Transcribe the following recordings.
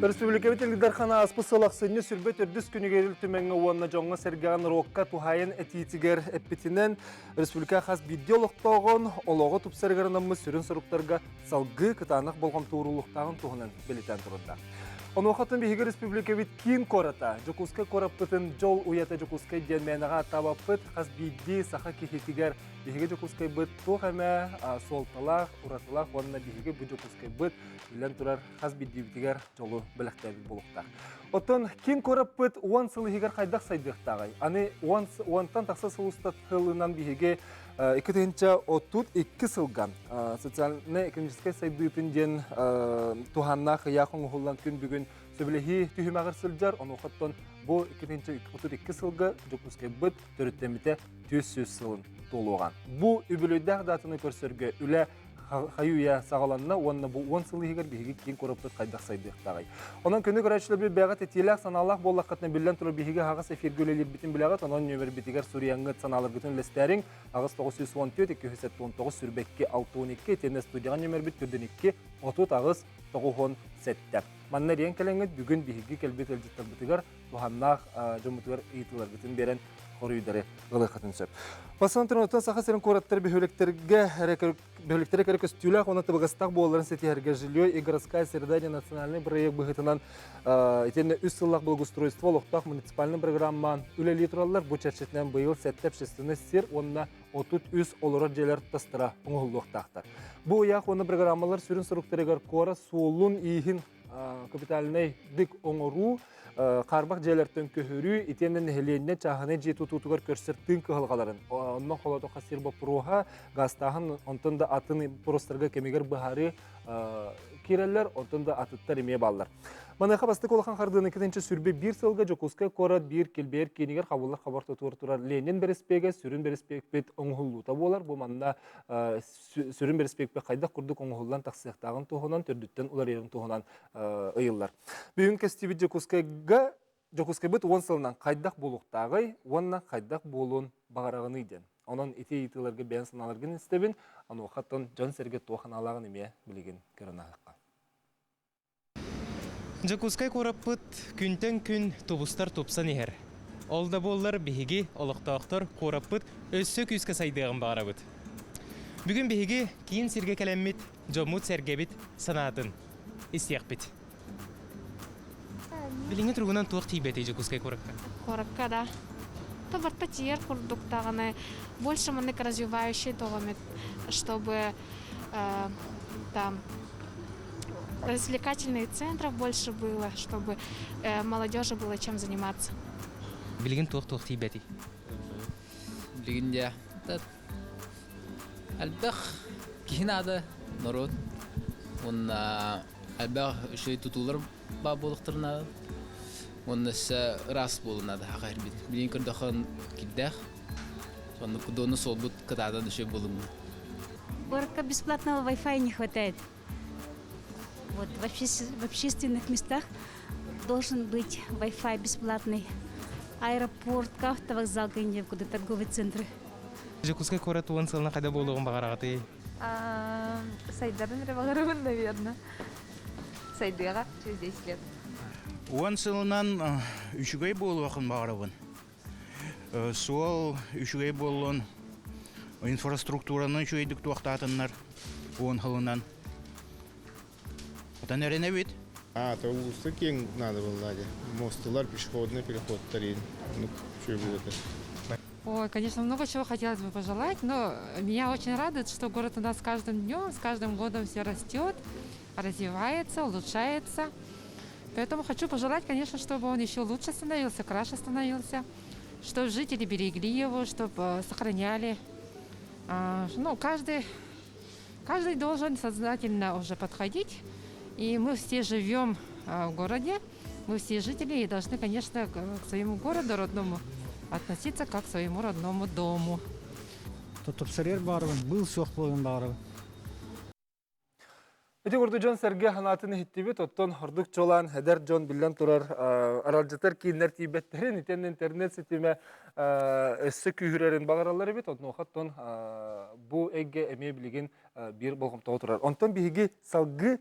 Республика бетелгдархана аспысылақсыны сүрбет үрдіс күнігеріл түмәңі уанна жоңға сәргіған роққа тухайын әтиетігер әппетінен республика қас бидеолықтағын олығы тұпсарғарынамыз сүрін сұрықтарға салғы кытанық болған туырулықтағын туғынан белетен тұрында. Оны оқатын бейгі республика бет кейін кората, жүкілскі кораппытын жол уяты жүкілскі денменіға табаппыт қас бидді сақа кехетігер бейгі жүкілскі бұт тоқ әмә солталақ, ұратылақ, онына бейгі бұ жүкілскі бұт үлен тұрар қас бидді бітігер жолу біліқтәбіл болуқтар. Отын кейін кораппыт уан сылы егер қайдақ сайдықтағай. Аны уантан тақса сылыстат қылынан бейгі Екітінші отут 2 сылған социально-экономическай сайдытын ден туханна қияқын ұғылан күн бүгін сөбілігі түйімағыр сылжар, оны оқыттын бұл екітінші отут 2 сылғы жүкіскай бұд түріттеміте 200 сылын толуған. Бұл үбілейді ағдатыны көрсерге үлі Хаюя сағаланына, онына бұл 10 сылы егер бейгі кейін көріппіт қайдақ сайдықтағай. Онын күні көрәшілі бір бәғат етеліғ саналақ болақ қатына білден тұры бейгі ағыз эфиргөлелер бітін біліғат, онын нөмір бітігер Сурияңғыт саналыр күтін лестерің ағыз 914-279 сүрбекке 612, етені студияған нөмір біт күрден 2, отут ағыз 917. Маннар ең кәліңгіт бүгін бейгі кәлбет әлжеттар бітігер, бұханнақ жомытығар ұйтылар бітін берен қорыйдары ғылы қатын сөп. Басынан тұрматтан сақа сәрін қораттар бөхіліктерге кәрі көстүлі оны табығыстақ боларын сетиәрге жылой и городская средания национальный проект бұғытынан етені үс сыллақ благоустройство лоқтақ муниципальный программан үлелі тұралар бұл чәршетінен бұйыл сәттәп шестіні сер онына отут үс олырар желер тастыра ұңғыл лоқтақтар. Бұл яқ оны программалар сүрін сұрықтарығар қора суылын иихін капитальный дик оңыру қарбақ жерлерден көхірі, итенен әленіне чағыны жету тұтығыр көрсірттің кығылғаларын. Онын қолады қасыр бапыруға, ғастағын онтында атын бұрыстырға кемегер бұхары керелер, онтында атыттар еме балылар. Манайқа басты қолақан қардығын екетінші сүрбе бір сылға жүкізгі қорат бір келбер кенегер қабылар қабар тұтығыр тұрар Ленин береспеге, сүрін береспекпет оңғылуыта болар. Бұл маңында сүрін береспекпе қайдақ күрдік оңғылдан тақсияқтағын тұғынан, түрдіттен олар ерін тұғынан ұйылар. Бүгін кәстебет жүкізгі бұт 10 сылынан қайдақ болуқтағай, онына қайдақ болуын бағарағын үйден. Онын ете-етілерге бән сыналарғын істебін, аны оқаттан жан сәрге тоқын алағын еме білеген көрін ағыққа. Жакускай кораппыт күнтен күн тубустар тупсан ехер. Олда боллар беги олықтақтар кораппыт өссө күске сайдығын бағарабыт. Бүгін беги кейін сирге кәлеммит жомут сәргебит санатын истияқ бит. Біліңі тұрғынан туақ тейбеті Жакускай корапка? Корапка, да. То бартатер курдуктағаны больше манык развивающий тогомет, чтобы там развлекательных центров больше было, чтобы молодежи было чем заниматься. Билген тух тибети. Билген я. Альбах кинада народ. Он альбах шей тутулар бабулықтырна. Он с раз болнады хагар бит. Билген көрдөхан киддах. Он кудоны солбут катада деше болым. Горка бесплатного Wi-Fi не хватает. Вот в общественных местах должен быть Wi-Fi бесплатный. Аэропорт, автовокзал, куда торговые центры. Жакускай корат уан сылна қайда болуғын бағарағаты? Сайдарын революцион, наверное. Сайдыға через 10 лет. Уан сылынан үшігей болуғын бағарабын. Сол үшігей болуын инфраструктураны үшігейдік туақтатынлар уан хылынан. Это наверное вид. То усы кең надо было, мостылар, пешеходный переход, тарин. Ну, что будет это? Ой, конечно, много чего хотелось бы пожелать, но меня очень радует, что город у нас с каждым днем, с каждым годом все растет, развивается, улучшается. Поэтому хочу пожелать, конечно, чтобы он еще лучше становился, краше становился, чтобы жители берегли его, чтобы сохраняли. Ну, каждый должен сознательно уже подходить. И мы все живем в городе, мы все жители и должны, конечно, к своему городу родному относиться как к своему родному дому. Тут обсервер барван, был сохловен барван. Эти горды Джон Сергей ханатыны хиттибет, оттон хордук чолан, хедер Джон билен турар аралжатар кейнер тибеттерин, итен интернет сетиме өссі күйірерін бағаралары бет, оттон оқаттон бұ әгге әме білеген бір болғым тоғы турар. Онтон бігі салғы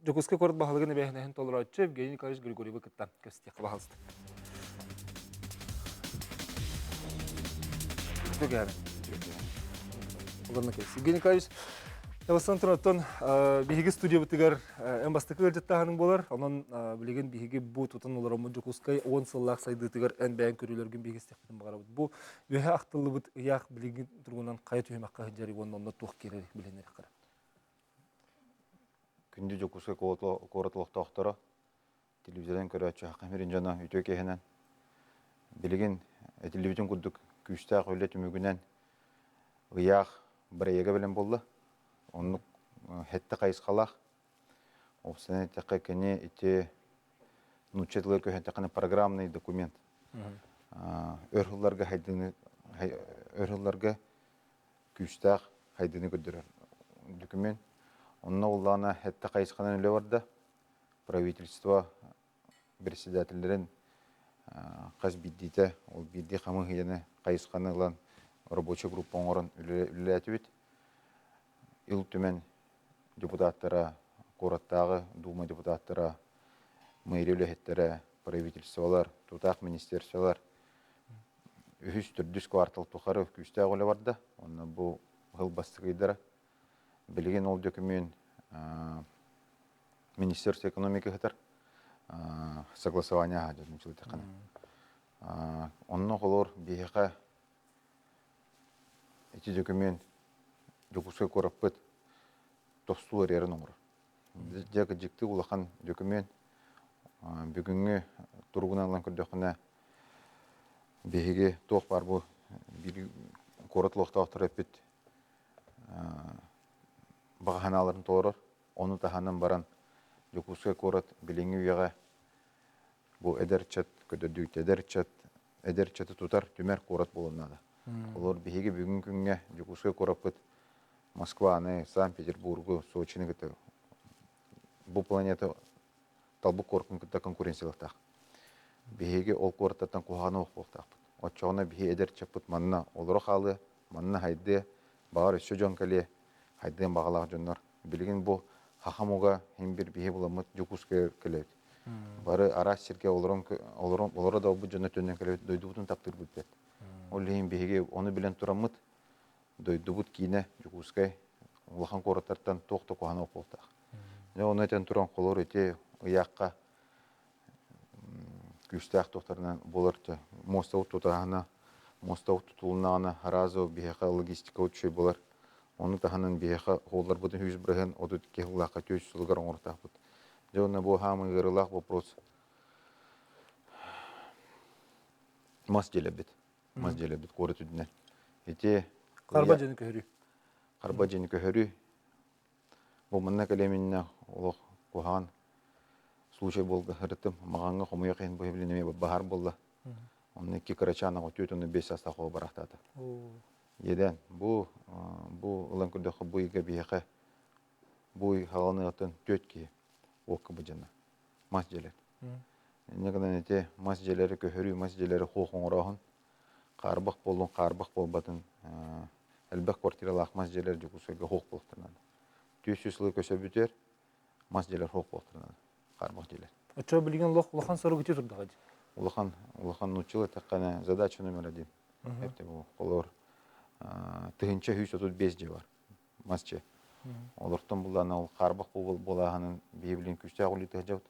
Жокуска корот бахалыгын бәһнәһен толыратчы Евгений Николаевич Григорьев кыттан көстек бахалсты. Дөгәр. Оларны кес. Евгений Николаевич Явасан тұраттан биһиги студия бітігер ән бастықы ғыржеттағының болар. Онан білеген биһиги бұ тұтын олар омын Жокускай 10 сыллақ сайды тігер ән бәйін көрілерген биһиги стектің бағара бұд. Бұ өйе ақтылы бұд ұяқ білеген тұрғынан қайы түйімаққа ғыджары онында туқ керері біленер қара. Күнді Жокускай қоратылықта ақтара телевизиядан көрәтші Хақамерин жана үтөк ехенен білеген телевизион күрдік күштақ өлі түмігінен ұяқ бір еге білен болды. Onu hette kayıskalak. O sene tekrar kene ite nuçetler köhente kene programlı dokument. Örhullarga haydını örhullarga küçtak haydını götürür. Dokument. Onun oğlana hette kayıskalın öyle vardı. Правительство председательlerin kaz biddite ol biddi kamı hiyene kayıskanılan рабочий группа оңорын үлелетібет. Ил түмен депутаттара, Кораттағы Дума депутаттара, мэрия үлехеттері, правительстволар, тутақ министерстволар үхіс түрдіс квартал тұқары күстәғ олы барды. Оны бұл ғыл бастығыдары. Білген ол документ Министерство экономики ғытыр. Согласование ғадыр. Оның қолыр бейіға эти документ Жокускай кораппыт тостулар ерін оңыр. Дегі жекті ұлақан документ бүгінгі тұрғынанлан көрдіқіне бейге тоқ бар бұл бір қорытлықта ақтыр әппет бағаналарын тоғырыр. Оны таханын баран Жокускай корат біліңі үйеға бұл әдерчат көдірдүйт, әдерчаты тұтар түмер корат болынады. Олар бейге бүгін күнге Жокускай кораппыт Москваны, Санкт-Петербургу, Сочины кіті. Бұл планета талбық корқын кіті конкуренциялықтақ. Бейге ол кораттан қоғаны оқ болтақ. Отчауына бейге әдер чаппыт манна олыры қалы, манна хайды, бағар өсі жон кәле, хайдыен бағалақ жонлар. Білген бұл хақамуға хем бір бейге бұламыт Жокускай кәлет. Бары ара серге олыры да бұл жонна төнен кәлет дойды бұтын тақтыр бұтпет. Ол хем бейге оны білен тұрамыт дойдубут кине Жокускай улахан кораттардан тоқты қоғаны оқ болтақ. Оны әтен тұран қолыр өте ұяққа күштәқ тоқтарынан болырды. Мостауыт тұтағына, мостауыт тұтылынағына харазы бейеқа логистика өтшей болар. Оны тағынан бейеқа қолдар бұдың үйіз бірген оды кеғылаққа төз сұлығар оңыртақ бұд. Оны бұл хамы ғырылақ вопрос мас желебет. Мас желебет қоры түдінен. Қарба жені көхірі. Қарба жені көхірі. Бұл мұнна кәлеменіне олық қоған случай болды ғырыттым. Мағанға қомуя қиын бұл евленеме бағар болды. Оны 2 қарачанаға төт, оны 5 аста қоғы барақтады. Еден, бұл ұлан күрдіқі бұл еге бейеқі бұл қаланы ғатын төт ке оқы бұл жаны. Мас желер. Негінен әте мас желері көхірі, мас желері қоқын ұрағын. Қарбақ болбатын әлбәқ квартиралы ақмас жерлер Жокускайға хоқ болықтырынады. 200 жылы көсі бүтер, мас жерлер хоқ болықтырынады. Қарбақ жерлер. Өтші білген ұлақан сұры күте тұрды ғады? Улахан училы таққаны задача номер 1. Әпте бұл қолыр тұхынча 135 же бар. Масче. Олықтың бұлдан ол қарбақ болағанын бейбілін күшті ағылы тұхжауд.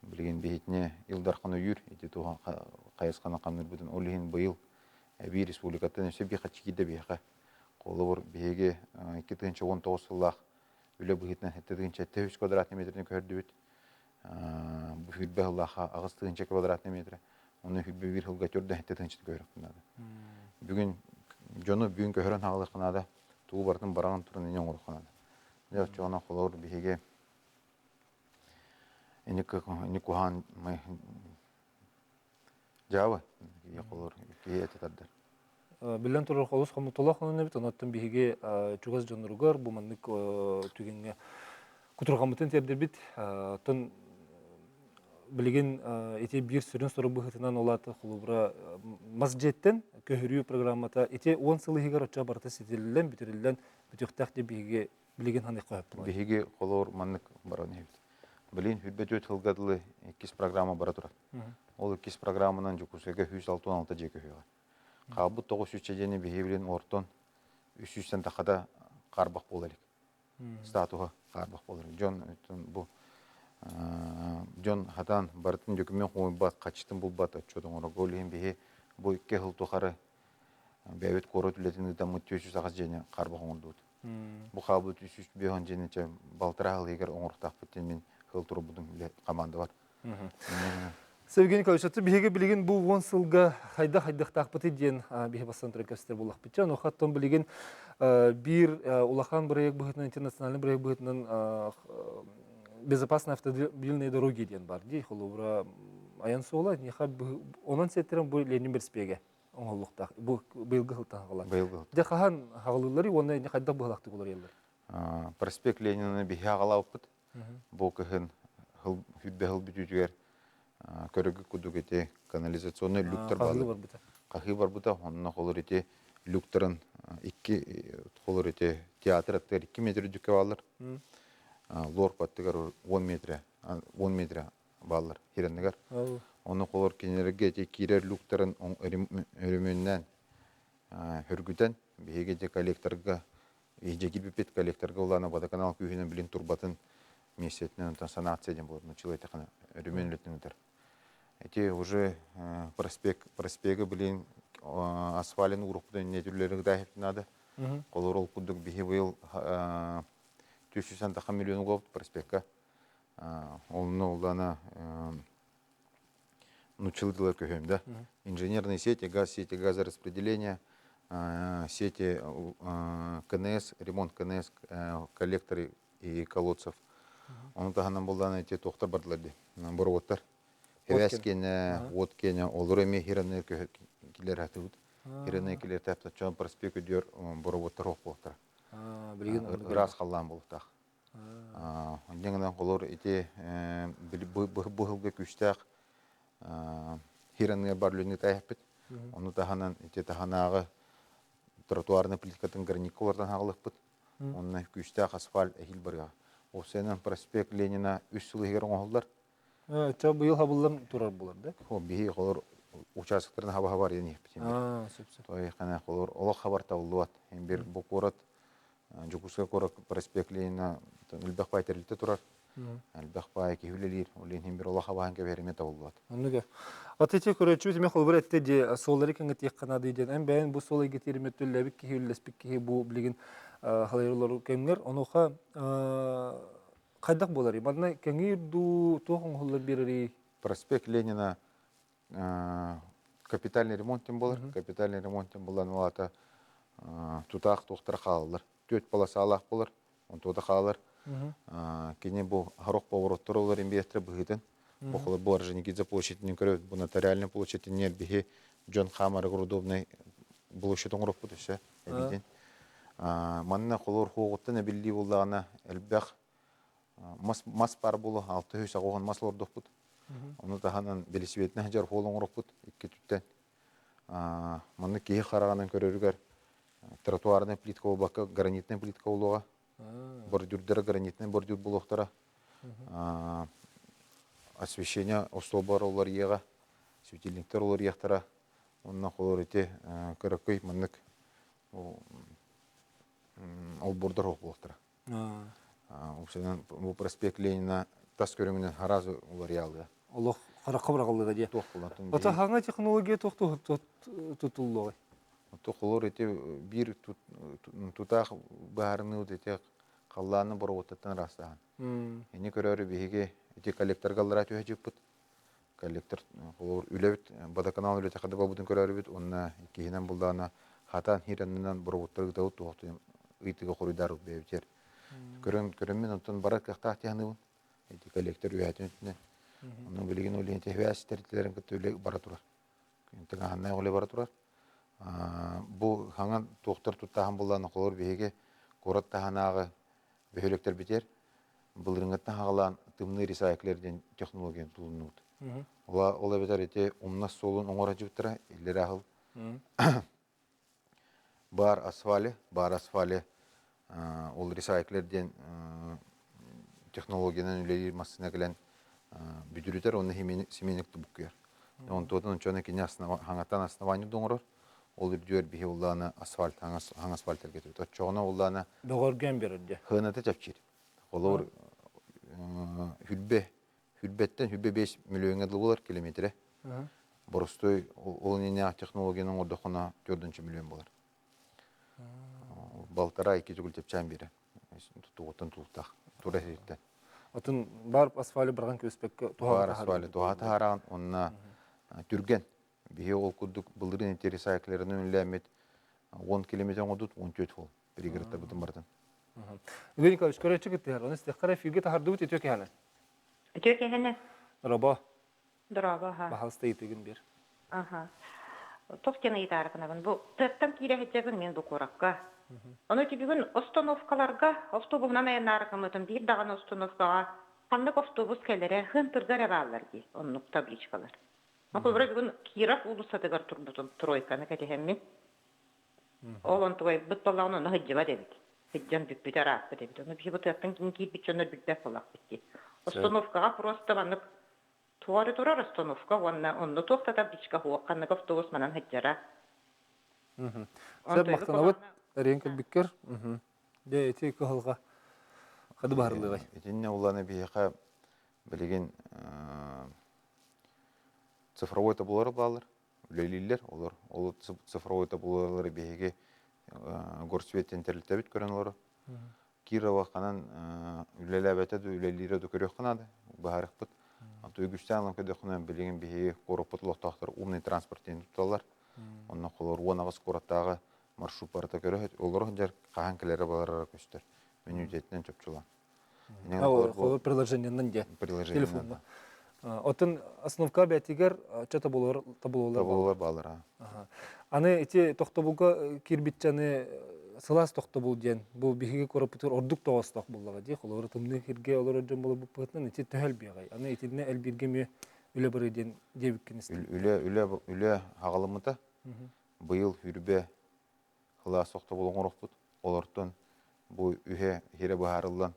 Білген бейітіне илдарқаны үйір, еті туған қайысқаны қамныр бұдың олығын бұйыл әбей республикаттан өсе бейқа чекейді бейқа. Қолы бұр бейге 2019 сыллақ өлі бұғытынан 700 квадратный метрден көрді өт. Бұл хүлбе ғыллаға ағыз 200 квадратный метрі. Оны хүлбе бір ғылға көрді 700 көріқінады. Бүгін жоны бүгін көрін ағылықынады. Туғы бардың бараған тұрын енен ұрықынады. Жоқ жоғына қолы бұр бейге Ini kuhan Java, ya kolor kiye tetadar. Bilen turur kolus kamu tolak onu bit anlattım bihige çuğaz canlıgar bu manlık tügenge kutur kamutun terdir bit ton билигин ити бир сүрүн сору быхытынан олаты хулубра масжеттен көһүрүү программата ити 10 сылыгар оча барта сетилден бүтүрүлден бүтүктак деп биге билигин ханы коюп. Биһиги холор маннык баран ебит. Билин хүббетөт хылгадылы 2 программа бара турат. Ол 2 программанан жукусеге 166 жеке хөйга. Кабы 900 жени биһибилин ортон 300-тен тахада карбак болалык. Статуга карбак болар. Жон хатан бартын жөкүмен койбат качтын булбат отчодон орголин биһи бу 2 хыл тухары бәйбет корот үлетин да мөтөсү сагыз жени карбак оңдут. Бу кабы 300 беон жениче балтырагыл егер оңортак битен мен хыл туру будун команда бар. Sevgili Kavşatı, bihe bilgin bu 10 sılga hayda takpıtı diyen bihe basan türekastır bulak bitcan. O hattan bilgin bir ulakan проект быхытынан internasyonalny проект быхытынан безопасная автомобильные дороги диyen бар. Ди холубра аян сола неха онан сеттерен bu Ленин берспеге оңолуктак. Bu быйылгы хылтан калат. Де хахан хагалылары оны не хайда булакты булар елдер. Проспект Ленина биhe агалапыт. Бу кыһын хыл хүббе бүтүгөр көрөгү кудугете канализационный люктер бар. Кахы бар бута, онна холор ите люктерын 2 холор ите театр аттер 2 метр дүкө балар. Лор паттыгар 10 метр балар хиреннегер. Оны холор кенерге те кирер люктерын өрөмөннөн хүргүтен биге де коллекторга ижеги бипет коллекторга улана водоканал күйүнөн билин турбатын месетнен санация ден болот. Началайта кана өрөмөнлөтүндөр. Эти уже проспекты блин асфальтный урухтан не түрлерге дайып надо. Колорол кудук бихивил 300 миллион год проспектка. Он улана научилдылар көһөмдө. Инженерные сети, газораспределения, сети КНС, ремонт КНС, коллекторы и колодцев. Он тагынан булдан эти токтор бардылар ди. Боровоттар. Хевескене, Откене, олореме хирене килер хатыут. Хирене килер тапта чон проспект өдөр боровоттар окулуктар. Раз халлан болуктак. Ондеңнен колор эти быгылга күчтак хирене барлыгын таяппыт. Оны таханан эти таханагы тротуарный плиткатын граникалардан хагалыппыт. Онна күчтак асфальт эхил барга. Осенен проспект Ленина 3 жыл егер оңолдар. Ча быйыл хабылдан турар булар да? Хо бихи колор участоктарын хаба бар эни. Той кана колор олох хабар табылат. Эм бир бу корот жукуска корот проспект Ленина илбек байтерлите турар. Илбек бай кехүлелир. Олен эм бир олох хабаан кебереме табылат. Анныга. Атете көрөчү теме холбар этте де солары кеңге тек кана дейден. Эм бәен бу солай гетерметүлләбик кехүллеспик кехи бу билген халырлар кемнер. Оноха кайдак болар. Мадна кеңирду тоғын холлар берери. Проспект Ленина капитальный ремонттен болар. Капитальный ремонттен болан олата тутак тоқтар қалалар. 4 полоса алақ болар. Он тода қалалар. Кене бу харок повороттар олар инвестор быгытын. Бохолар бу Орджоникидзе площадьнен көрөт. Бу нотариальный площадьнен бихи Джон Хамар грудовный площадь оңроп бутышы. Манна холор хоғыттан әбілді болдағына әлбәқ мас бар болу 600 ағуған мас лордық бұд. Оны тағанан белесібетіне жар холын оңроп бұд, 2 түттен. Манна кейі қарағанан көрерігер тротуарный плитка олбаққа гранитный плитка олуға. Бордюрдері гранитный бордюр болуқтара. Освещение остолбар олар еға, светильниктер олар еқтара. Онна холор ете көреккөй маннық ол бордар оқылықтыра. Бұл проспект Ленина тас көріңінен харазы олар ялды. Олық қараққа бірағылды да де. Ота хаңа технология тұтылды ғой? Олар ете бір тұтақ бағарыны өте қалланы бұры өттіттен растаған. Ені көрері бейге ете коллектор қалдыра түйе жеп бұд. Коллектор олар үләбіт, бадаканал үләті қады бабудың көрері біт. Онына кейінен бұлдағына хатан хиренінен бұры өттіргі дауыт тоқты ыйтыга хорыдар бебитер. Көрөммен онтон барат кахтах тяны бун. Эти коллектор үятүнүнө. Онун билген олен техвяс тертлерин көтөлө бара турар. Кентега ханна оле бара турар. Бу ханган токтор туттаган булланы колор беге корот таханагы бөлөктөр битер. Булрыңгаттан хагалан тымны ресайклерден технология тулунут. Ола бетер ете умнас солун оңора жибтыра иллер ахыл. Бар асфали ол ресайклерден технологиядан үлелер массына келен бүдүрүтер оны семейникті бүккер. Он тотын чона кине хаңаттан основанию доңорор. Ол үрдүөр бихи улланы асфальт, хаң асфальт эргетет. Чоғына улланы Догорген берди. хынаты чапчир. Олор хүлбеттен 5 миллион доллар километре. Боростой ол нене технологияның ордохона 4 миллион болар. Балтара 2 жүгіл тепчан бері. Туғыттан тұлықтақ. Тура сереттен. Отын бар асфали барған көспекке Бар асфали туғаты хараған. Онына түрген. Бихе ол күрдік бұлдырын интересайклерінің үләмет 10 километр ғодут 14 фол. Перегіріттер бұтын бардын. Евгений Николаевич, көрәтші кітті оны стеққара фирге тахарды бұт етөке ханы? Өтөке ханы? Дұраба. Дұраба, ха. Бағалысты етігін бер. Аха. Тоқтен айтарықынабын. Бұл тәттім кейлі хетебін мен бұл қораққа. Оны кебігін остановкаларға, автобусынан айынарықымытын бір даған остановкаға қандық автобус кәлері хынтырғар әбалар ке, онық табличкалар. Мақыл бірі бүгін кирақ ұлысатығар тұрмытын тройканы кәтехеммен. Ол онтығай бұт балағын оны хыджыва дебіт. Хыджан бүкбіт арақпы дебіт. Оны бір бұт әттің кейін кейт бітчоныр бүкбәк болақ бітті. Остановкаға просто ванып туары тұрар остановка, онны тоқта табличка хуақ қандық автобус манан хыджара. Сәп мақтанабыт, әрен кәлбіккер. Де әте екі ғылға қады бағырлығы. Етінне оланы бейеқа білеген цифровой табулары балар, үлелейлер, олар цифровой табулары бейеге горсветтен тәрілтәбіт көрін олары. Кирова қанан үлеләбәтәді, үлелері дөкірек қанады, бағарық бұд. Үйгістен алым көді қынан білеген бейеге қорып бұтылықтақтар умный транспорттен тұталар. Онна қолар оңағыз қораттағы маршрут барыта көрі, олар жер қаған кілері баларара көстер. Мен үйтетінен чөпчулан. Қолар приложениянан де. Телефонда. Отын основка бәтігер чата табылулар балар. Аны эти тоқтобулға кирбитчаны сылас тоқтобул ден. Бұл бігіге көріп бұтыр ордық тоғастақ болуға де. Қолар тымны хирге олар өджен болып бұтынан эти төхәл бейғай. Аны этидіне әлберге ме үлі бірі ден дебіккеністі. Үлі ағалымыта бұйыл хүрбе қыла соқта болуң ұрық бұд. Олардың бұл үйе хері бағарылдан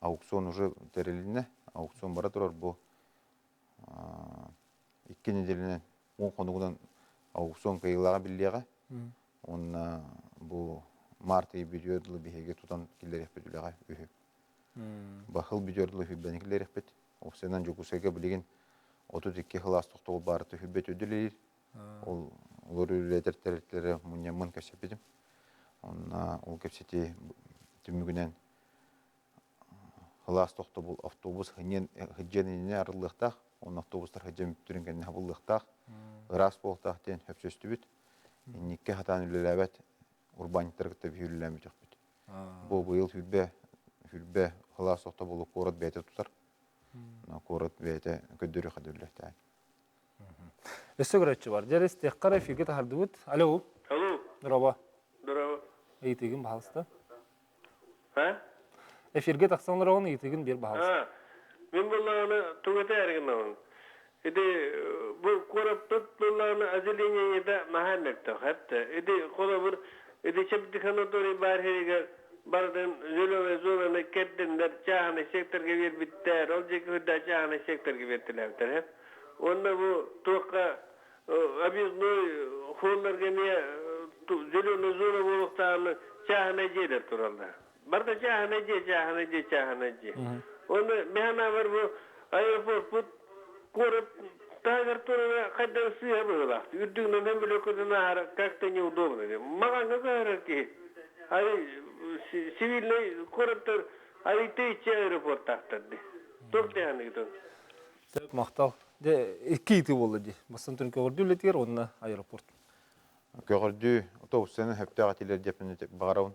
аукцион уже тәреліне, аукцион бара тұрар бұл 2 неделінен 10 қонығыдан аукцион қайылаға білдеға. Онна бұл марты бүйдерділі бейге тұтан келдер екпет үліға үйе. Бақыл бүйдерділі хүббәні келдер екпет. Офсенан жүкусайға білеген 32 қылас тоқты ол барыты хүббет өділер. Олар үлетер тәреттері мұн көсепедім. Ол көпсеті түмігінен қылас тоқты бұл автобус хыдженіне арылықтақ. Он автобустар хыджен бүттірінген бұлықтақ. Ғырас болықтақ ден хөпсөсті бүт. Никке хатан үлеләбәт урбаниттарғытта бі үлеләмі жоқ бүт. Бұл бұйыл хүлбе қылас тоқты бұл қорат бәйті тұтар. Қорат бәйті көддері қады үлеләхті. Өсі көрәтші бар. Дәрес теққара эфирге тахарды бұд. Алло. Алло. Дұраба. Дұраба. Ейтеген бағалысты. Ә? Эфирге тақсанлар оғын ейтеген бер бағалысты. Мен бұллағаны тұғыты әрген ауын. Эди бұл қораппыт бұллағаны әзіленейді махаммекті қатты. Эди қола бір, эди шептіханаторий бар херігер бардын зөлөме золаны кәттіндер чағаны секторға вербіттер, ол жекі хүдда чағаны секторға вертіләвтер. Онда бұл тұққа объездной холларға не зөлөме зоны болықтағаны чағаны жедер тұралда. Барда чағаны же. Оны механа бар бұл аэропорт бұд көріп тағыр тұрына қайдан сыйа бұғылақты. Үрдігінен әм білі көзіна ара как-то неудобно. Маған қағыр ке. Цивильный көріптір тейче аэропорт тақтырды. Тоқты яны кетен. Сәп мақтал. Екі еті болды де. Бастан түрін көгірді үлетігер, онына аэропорт. Көгірді автобустаны хөптіға телер депіні бағарауын.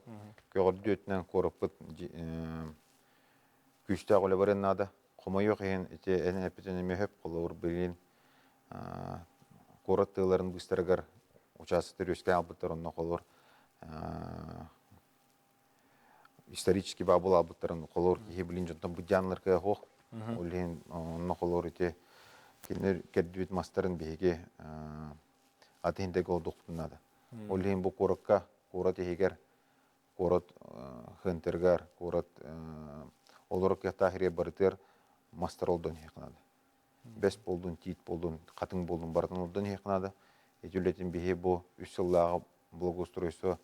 Көгірді өтінен көріп бұд күшті қолы барын нады. Құмай жоқ ең әне әпетіне мехеп қолы ұр білген қорат тығыларын бұстарығар участықтар өскен албыттар онына қолы ұр исторический бабыл албыттарын қолы ұр кейі білген жонтан бұдянлар кәе қоқ. Олеген онына қолы ұр Кинер кердүбит мастарын биһиги атыһындагы олдуктунада. Оллин бу коракка, корат егер, корат хентергар, корат олорок ятахире барытер мастер олдон хекнада. Бес болдун, тит болдун, катын болдун бартын олдон хекнада. Этүлетин биһи бу үсселлага благоустройство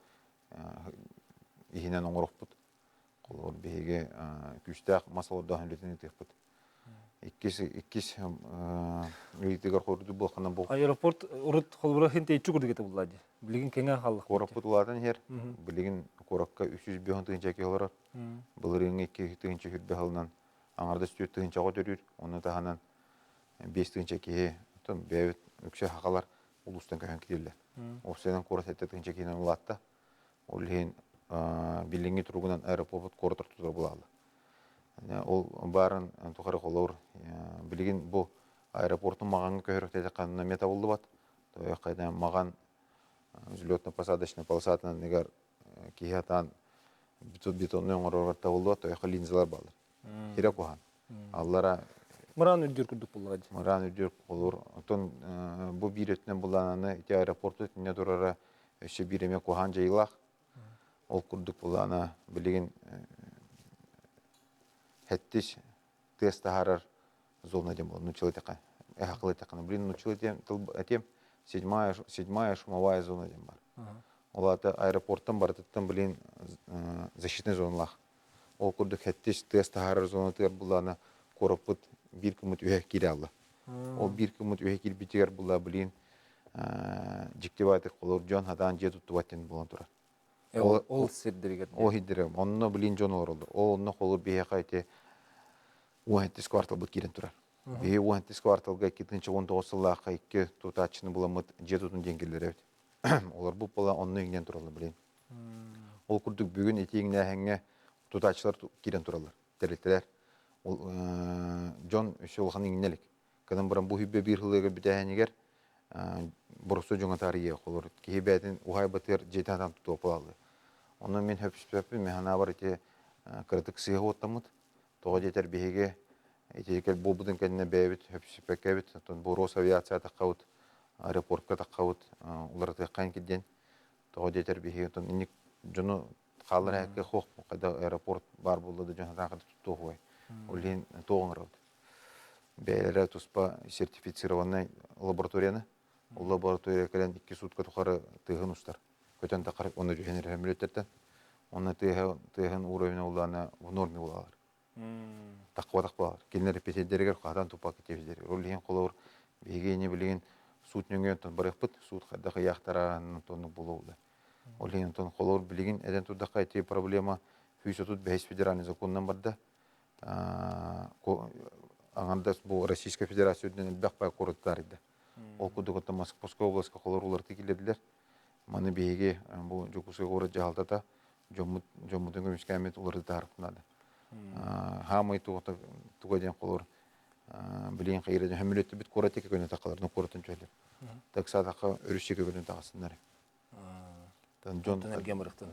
ихинен оңорокпут. Колор биһиге күчтәк масаларда хәлетен текпут. Иккис үйтегер хорду булган бу. Аэропорт урут холбура хинте ичүгүрдү кете булады. Билигин кеңе халык. Коракпут улардан хер. Билигин коракка 300 тыгынча килолар. Булырың 2 тыгынча хүрбе халынан. Аңарда 4 тыгынча көтөрүр. Оны таханан 5 тыгынча кие. Тон бевит үксө хакалар улустан кайын киделер. Осенен корат 7 тыгынча киенен улатта. Олин билинги тургунан аэропорт коротор тутур булалы. Ол барын тухары колор билигин бу аэропорттун маган көрөктө канына мета болду бат. Той кайда маган взлётно-посадочный полосатынан негер киятан бетонный оңорорта болду бат. Той линзалар балдар. Керек куган. Аллара Мыран үдүр күрдүк булады. Мыран үдүр колор. Отон бу биретнен булананы ити аэропорту тине турара өсө биреме куган жайлак. Ол күрдүк булана билигин Хеттиш теста харар зона дем был, нучил така, эхакл така, блин, нучил тем седьмая шумовая зона дем бар. Олата аэропорттан бар, там блин защитный зоналах. Ол курдук хеттиш теста харар зона тер булана коропут бир кумут үе киралла. Ол бир кумут үе кир битер була блин диктиваты колор жон хадан жету туаттен булан турар. Ол сирдирген. Ол хиддире. Онно билин жон олорду. Ол онно колор бие кайты 10 квартал бут кирен турар. Бие 10 кварталга 2019 жылга 2 тутачны буламыт жетутун деңгелдер эбит. Олар бу бола онно иңнен туралар билин. Ол курдук бүгүн этеңне хәңге тутачлар кирен туралар. Терелтелер. Ол жон үсөлган иңнелик. Кадан буран бу хүббе бир хылыгы битәһәнигер борусу жоңа тарие колор. Кибәдин ухай батыр жетадан тутуп алды. Онун мен хөпсөппү механа бар эти кырдык сыйга оттамыт. Тога жетер биһиге этекел бобудун кенне бебит хөпсөппекебит. Тон борос авиация такаут аэропортка такаут улар таккан киден. Тога жетер биһиге тон иник жону калыр хакы хок када аэропорт бар булды жона такат тутугой. Улин тоңрот. Бәләре туспа сертифицированный лабораторияны. Ол лаборатория келен 2 сутка тухары тыгын устар. Көтен такыр оны жөнер хәмилеттен. Оны тыгын уровень улана в норме булалар. Такватак. Келнер репетиторлар кадан тупак кетебиздер. Ролин колор бегене билген суд нөңгөн барыппыт, суд када яктаран тону болууда. Олин тон колор билген эден туда кайты проблема фүйсө тут бәйс федеральный законнан барда. Аңанда бу Российская Федерациядан бакпай короттар иде. Ол кудугта Московская областка колор улар тигилдилер. Маны беге бу Жукусай город жалтата жомудун көмүскәмет уларды тарыпнады. Хамай тугаден колор билен кайры хәмилетте бит коротеке көне такаларны коротун чөйлөп. Таксатака өрүшеке көне тагысындар. Тан жон энергемырыктан.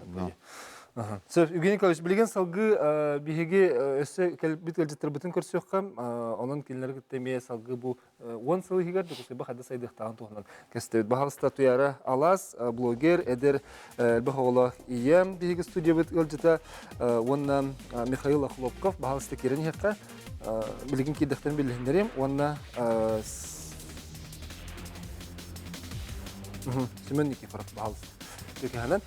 Сэр, Евгений Николаевич, билген салгы биһиге өссө бит келжеттер бүтүн көрсөккам, онун килнерге теме салгы бу 10 сыл хигер докусы бахада сайдыктан туган. Кестебит бахалста туяра алас блогер эдер бахола ием биһиге студия бит келжета оннан Михаил Хлопков бахалста керен хакка билген киддектен билендерем, онна Семен Никифоров бахалста. Текенен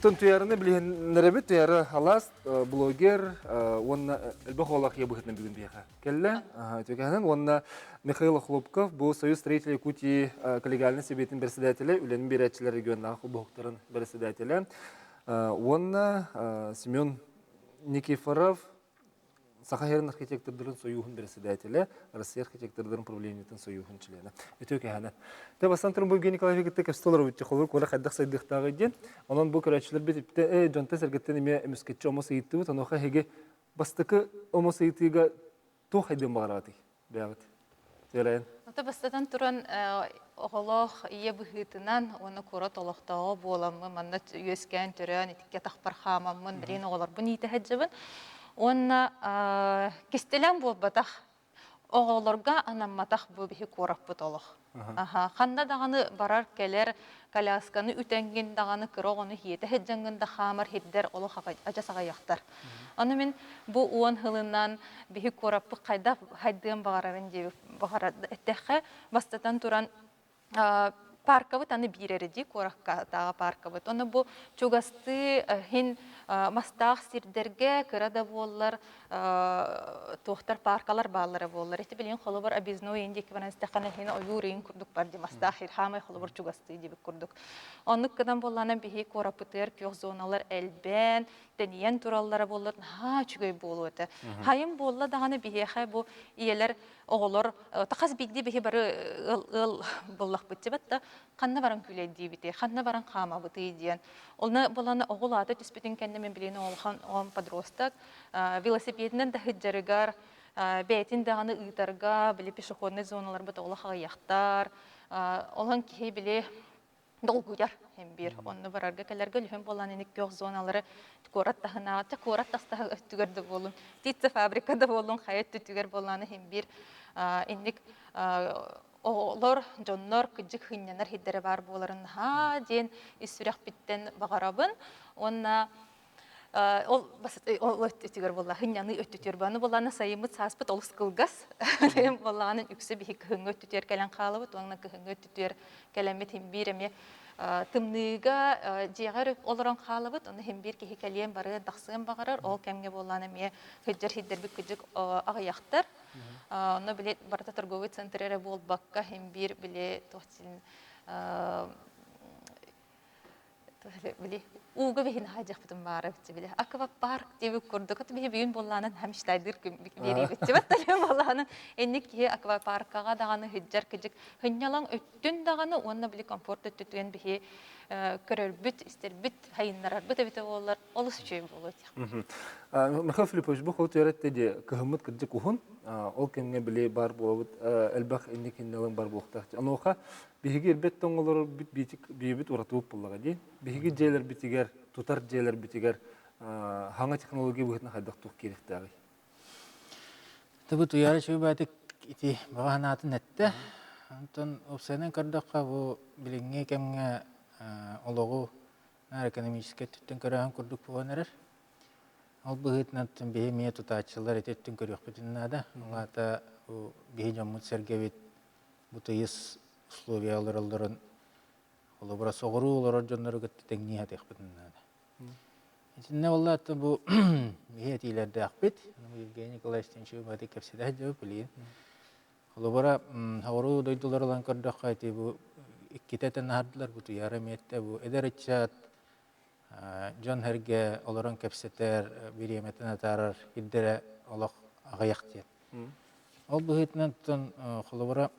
Тон туярны билгеннеребит туяры алас блогер онна элбахолах ябыхтын бүгүн бияха. Келле текенен онна Михаил Хлопков бу Союз строителей Якутии коллегиальный советин председателе, үлен беречилер региональных бухгалтерын председателе. Онна Семен Никифоров Сахарин архитектордарын союзын председателе, Россия архитектордарын правлениятын союзын члены. Өтөкәһәне. Та басантырым Евгений Николаевич китте кастолар үтте холур кола хаддак сайдыктагы ден. Анан бу көрәчләр бит жонта сәргәттен эме мускетче омос ыйтты, таноха хеге бастыкы омос ыйтыга то хайдын багараты. Бәгыт. Терән. Ата бастан туран оголох ие быгытынан оны кора толоктагы боламы, манда үескән төрән итиккә тахпар хамамын билен оголар бу ните хаҗыбын. Онна кистелен бол батах оголорга анамматах бу бихи кораппыт олох. Аха, ханна даганы барар келер, колясканы ütengин даганы кырогону хиете хеджеңгин да хамар хиддер олох ажасага яктар. Аны мен бу уон хылынан бихи кораппы кайда хайдыган багарарын деп багара эттехе бастатан туран паркабыт аны биререди коракка тага паркабыт. Оны бу чугасты хин мастах сирдерге кырада боллар тохтар паркалар баллары боллар. Эти билен холобар объездной индик ванастахана хин оюрин курдук барди мастах хамай холобар чугасты дип курдук. Оны кадан боллана бихи корапытер кёх зоналар элбен тениен тураллары боллар ха чугай болуты. Хайым болла даганы бихи бу иелер оголор тахас бигди бихи бары ыл боллах битебетта канна баран күләди бите, канна баран хама бите диен. Олны боланы оголаты түспетин кенде мен билени олхан он подросток велосипединен да хиджарыгар бетин даганы ыйтарга биле пешеходный зоналар бит олаха яктар олхан ки биле долгуяр hem bir onu bararga kellerge lühem bolan enik göz zonaları korat tahına ta korat tasta tügerde bolun titse fabrikada bolun hayat tüger bolanı hem bir enik олар жоннор кыжык хыннанар хиддере бар боларын ха ден исүрәк биттен багарабын онна ол бас ол өттүгөр болла хыннаны өттүтөр баны болланы сайымыт саспыт олус кылгас дем болланы үксө бихик хыңгы өттүтөр келен калыбыт онна хыңгы өттүтөр келемет хим биреме тымныга жегер олорон калыбыт оны хим бир ки хикалиен бары даксыгын багарар ол кемге болланы ме хыджар хиддер бик кыжык агаяктар оны билет барта торговый центрere бол бакка hem bir биле тохтин биле уга бихин хажак бутун бары биле аква парк деп көрдүк ат бихи бүйүн болланын хамштайдыр беребит деп атталем болланын энник ки аква паркага даганы хыджар кыжык хыннялаң өттүн даганы онна биле комфорт өттүтүн бихи көрөрбүт истербит хайыннарар бите боллар олус чөй болот. Михаил Филиппович бу хот яратты де кыгымыт кыжык ухун ол кемге биле бар болот элбах энник иннелен бар болукта. Аноха биһиги элбет тоңолор бит уратып буллага ди. Биһиги жээлер битигер, тутар жээлер битигер ханга технология бутна хайдак тук керектаги. Табу туяра чөй батык ити баганатын этте. Антон опсенен кардакка бу билинге кемге ологу экономический түттен көрәһен күрдүк булганнар. Ал быгытнан бе метод ачылар этеттен көрөк бүтүннада. Аңата бу бежамут сергевит бу тыйыс условияларын олобра согурулар жоннор гыттен ниятык бүтүннада. Итинне валлаты бу биетилерде акбит. Евгений Николаевич Тинчев бадык кепседе деп билин. Олобра хавру дойдуларлан көрдөк айты бу иккитетен хардылар буту яраметте бу эдеричат Джон Херге олорон кепсетер биреметен атарар иддере олох агаяктет. Ол быгытнан тон холобра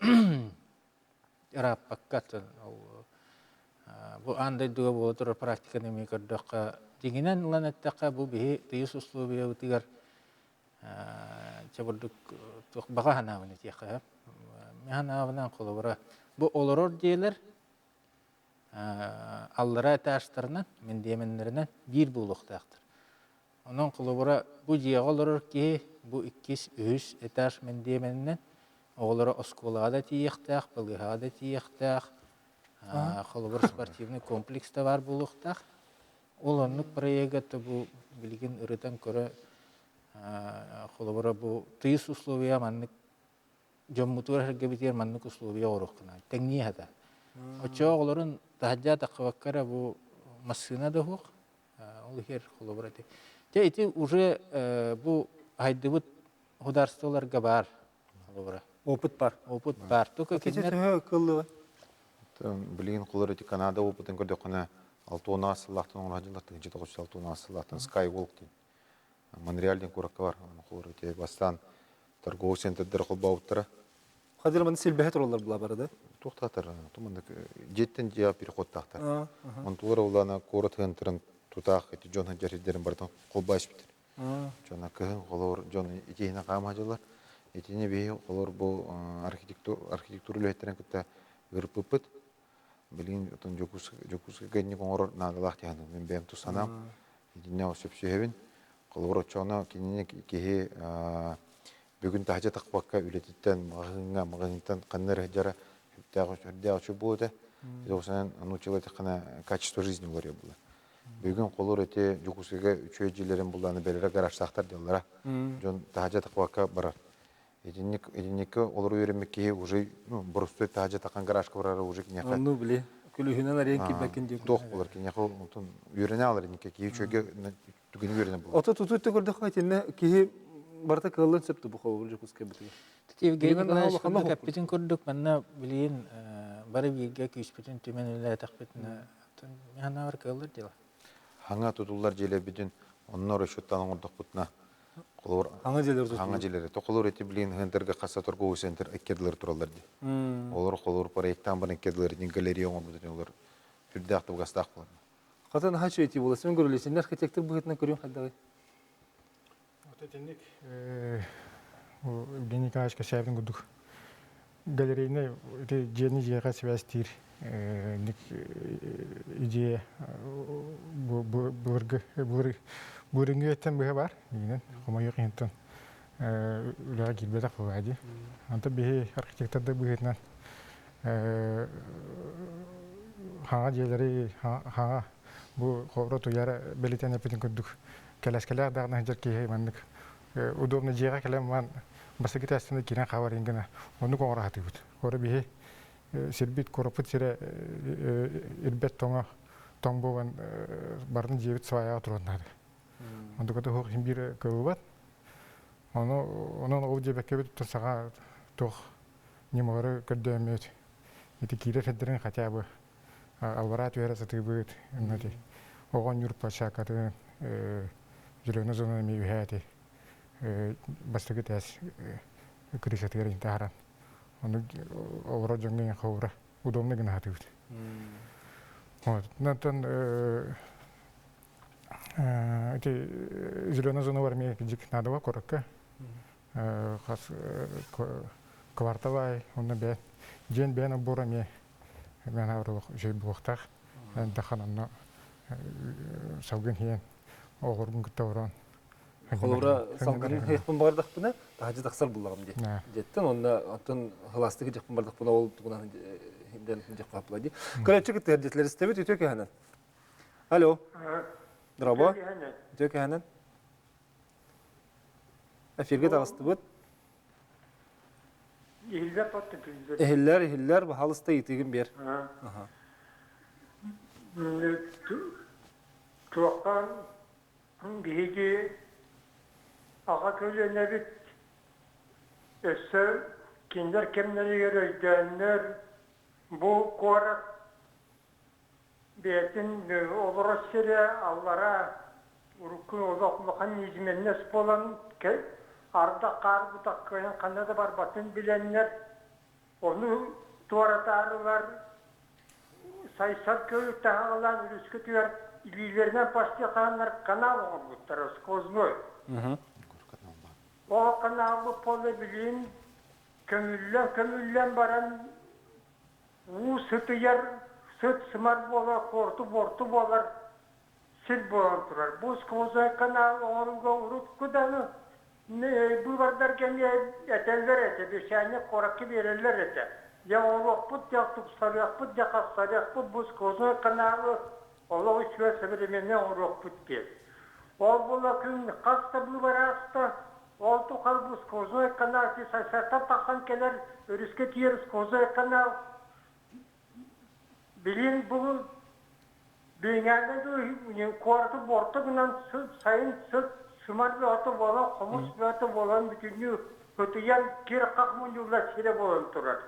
рап паккатын бу андай дуга болотор практиканы мекөрдөкка дигинен ланаттакка бу бихи тыйыс условия утигар чабырдык бага ханавын тияка. Механавынан холобра бу олорор дейлер аллара этажтарынан мен деменлеринен бир булуктактыр. Онун кулубура бу жия олорор ки бу 2-3 этаж мен деменнен олора осколада тиектак, былгада тиектак, кулубур спортивный комплекста бар булуктак. Олонук проекты бу билген ырытан көрө кулубура бу тыйыс условия маннык жоммутур хергебитер маннык условия орукна. Теңни хата. Очоголорун тахажа такваккара бу машина да хук. Ол хер кулубурати. Те ити уже бу хайдыбыт государстволарга бар. Кулубура. Опыт бар. Опыт бар. Только кенер кыллы. Билген кулурати Канада опытын көрдөк кана 6 асыллактан 10 жылдык 7 асыллактан Skywalk дейт. Монреалден куракка бар. Кулурати бастан торговый центрдер кылбауттара. Хазыр мен силбехет роллар була барда. Туктатыр. Туманда жеттен жия переходтактар. Онтура улана корот хентрен тутак эти жон хажердерин бартан колбаш битер. Жона кын колор жон итейне камажылар. Итине бей колор бу архитектура леттерен кытта гырпыпыт. Билин отон жокус генни коңор надалах тяны мен бем тусанам. Итине осып шебин колор чона кинене кихи Бүгін тахажа тақпаққа үлетіттен мағыныңтан қаннар жара хүрдәғычу болды. Осынан научилась қана качество жизни олар болды. Бүгін қолыр өте жүкісіге үшөй жилерін бұлданы бәрері гараж сақтар делара. Жон тахажа тақпаққа барар. Единекі олар үйремекке уже бұрысты тахажа таққан гаражқа барары уже кенеқа. Ну, біле. Күлігінен арен кебәкен деп. Тоқ болар кенеқа үйрене алар единеке кейі үшөйге түгені үйрене болар. Ота тұтуытты көрдік қайтенне кейі барта кылын сөпті бұл қолы жүкіске бітіге. Евгений Николаевич капитан көрдік, мәнна білейін бары бейге күйіспетін төмен өлі әтақпетіні яна бар кылыр дела. Хаңа тұтулар желе бүтін оннар өшіттанын ордық бұтына. Хаңа желер тұтулар? Хаңа желері. Тоқылыр өте білейін ғынтырға қаса тұрғы өсентір әккеділер тұралар де. Олар қолыр проекттан бір әккеділер ден галерея оңыр бұтын олар үрді ақтып қастақ болар. Қатын хачу еті боласың көрілесің, архитектор бұғытынан көрген қайдағы? Отетенник Евгений Николаевич Касаевдың күдік галерейіне жені жеға связь-тир идея бұрынғы еттен бұға бар. Құмайы қиынтын үліға келбедақ бұғады. Анты бейі архитекторды бұғытынан хаңа жерлері хаңа бұл қоғыры тұяра бәлетен әпетін күдік. Кәләскәләр дағына жер кейі мәндік. Удобны жеға кәлем мән басықы тәстінде керен қавар енгені. Оны қоңыр аты бұд. Қоры бейі сербет қорапыт сері үрбет тоң болған бардың жебет сваяға тұрғандады. Онды көті хоқын бір көбі бат. Оның ол жебекке бет тұрсаға тоқ немағыры көрді әмет. Еті кейлер әддерін қатя бұ. Албара түйері сатығы бұд. Оған үрпа шақатын Зеленая зона мейвяти, бастыгы тәс крисатыр интахаран. Он вроде хаура, удобно гнатывает. Вот, натан эти зеленая зона в армии дик надо коротко, хас кварталай, он набе, день бе на бураме, меня вроде жей бухтах, даханан саугин хиен. Оғырғын күтті оран. Қолыра салғырын қиықпын бардық бұна, тағажы тақсар бұлағым де. Жеттін, онда атын ғыластығы жекпін бардық бұна ол тұғынан жек қапылады. Көрәтші күтті әрдетлер істебет, өте кәнен. Алло. Драба. Өте кәнен. Әферге тағысты бұд. Эхіллер, бағалысты етеген бер. Туаққан биһиги аға көліне бит өссө киндер кемнеригер өйдөннөр бұл қорық бетін олыры сире аллара урукун олоқлуқан изменнес болан арда қар бұтақ қанады бар батын біленнер оны туаратарылар сайсар көлік тағалан үріскі түйер илилеринен пастихандар канал оңырбуттар, сквозной. О каналы полы билин, көмүллен баран, у сүтüyer, сүт сымар бола, борту болар, сил болан турар. Бу сквозной канал оңырға урут куданы, бұлардар кеме әтелдер әте, бешәне қорақы берелер әте. Я оңырық бұд, я тұпсарық бұд, я қасарық бұд, бу сквозной каналы Олау үшвер современне оңырық бүтпел. Ол бұла күн қаста бұл бараста, ол тұқал бұл сквозной канал, сайсартап тақсан келер, өріске тиер сквозной канал. Білін бұл бейнәді қуарты борты бұнан сайын сымар бөті болан, қомыс бөті болан бүтінні өтіян кері қақмын юлла сире болан тұрар.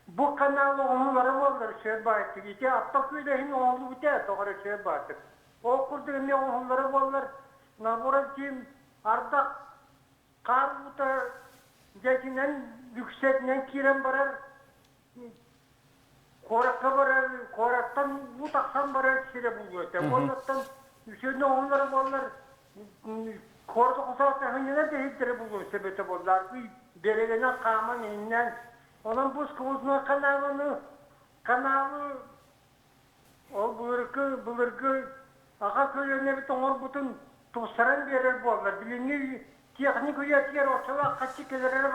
Bu kanalı onlara vardır şey bağıttı. İşte aptak öyleyhin oğlu biter doğru şey bağıttı. O kurduğum ne onlara vardır. Naburacığım arda kar buta geçinen yüksekten kiren barar. Korakta barar. Koraktan bu taksan barar şire buluyor. Ondan üstüne onlara vardır. Korda kusatı hıncına da hiddere buluyor sebete varlar. Berelerine kaman elinden Onun bu skvozna kanalı o bulurgu ağa köyüne bir toğur bütün tuzsaran verir boğlar. Bilini техник уятер отсала качы келлere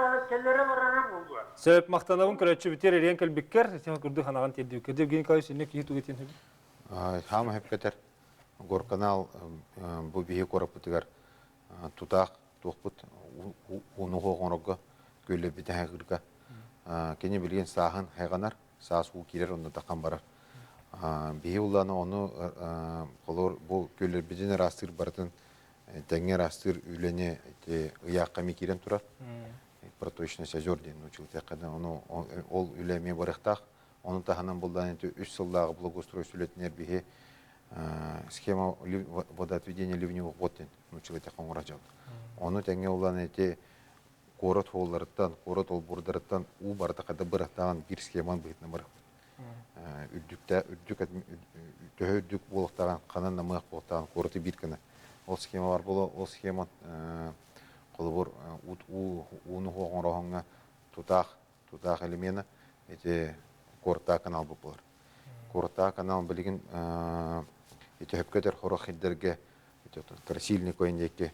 барары болду. Сөп мақтанабын көрәтші бітер ерен кәлбеккер, сен күрді қанаған тердеуке. Евгений Николаевич, сенне кейі тугетен хөбі? Хам хеп кетер. Горканал бу бихи корап бутыгар тутақ туқпут унуғы ғонырға көйлі біті хәғырға. Кені білген сағын хайғанар, саас у керер онда таққан барар. Бихи уланы оны қолыр бұл көйлі бітіне растыр бартын тәңе растыр үйлене ұяққа мекерен тұрар. Проточно сәзор дейін учыл тәққадан ол үйлеме барықтақ. Оның тағынан бұлдан әнті 3 сылдағы благоустройство үлетінер бихи схема водоотведения ливневых вод дейін учыл тәққан ұра жауды. Оны тәңе улан әте корот холларыттан, корот олбурдарыттан у барда қада бірақтаған бір схеман бұйтына барық. Үддік болықтаған, қанан намақ болықтаған короты біркіні. Ол схема бар болу, ол схема қолы бұр уны хоғын роғынға тұтақ элемені коротта канал бұл болар. Коротта канал білген хөпкетер хорох хиддерге красильный көйіндекі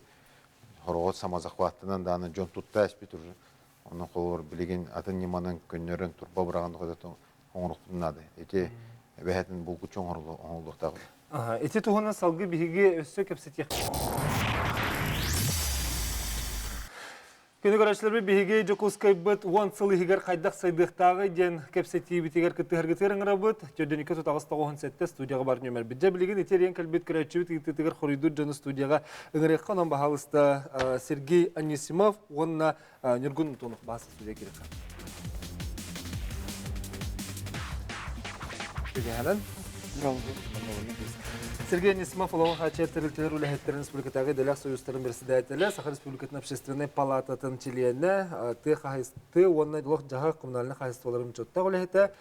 хорогот самазахваттынан даны жон тұтта әспет үрі. Оның қолы білген атын неманын көннерін тұрба бұрағанды қойдаты оңырықтынады. Бәхетін бұл күтшен оңырлықтағы. Эти туғына салғы бігі өссі көпсетек. Күні көрәшілер бігі жокускай бұд 10 сылы хигер қайдақ сайдықтағы ден көпсетей бітегер күтті әргітер аңыра бұд. Жөрден 2-9 сәтті студияға бар нөмір біді. Білеген етерен кәлбет көрәтші біт егітетігер қорыйдыр жаны студияға ыңырыққа онан бағалысты Сергей Анисимов, онына Нұргүн Тұнық басы студия керек. Сергей Анисимов, олығын қачер тірілтілер үләхеттерін республикатағы Делях Союзтарын берсідәйтілі, Сахар Республикатын общественный палататын чилиені, ты қағысты, онына лоқ жаға коммунальны қағысты оларын чотта үләхеті.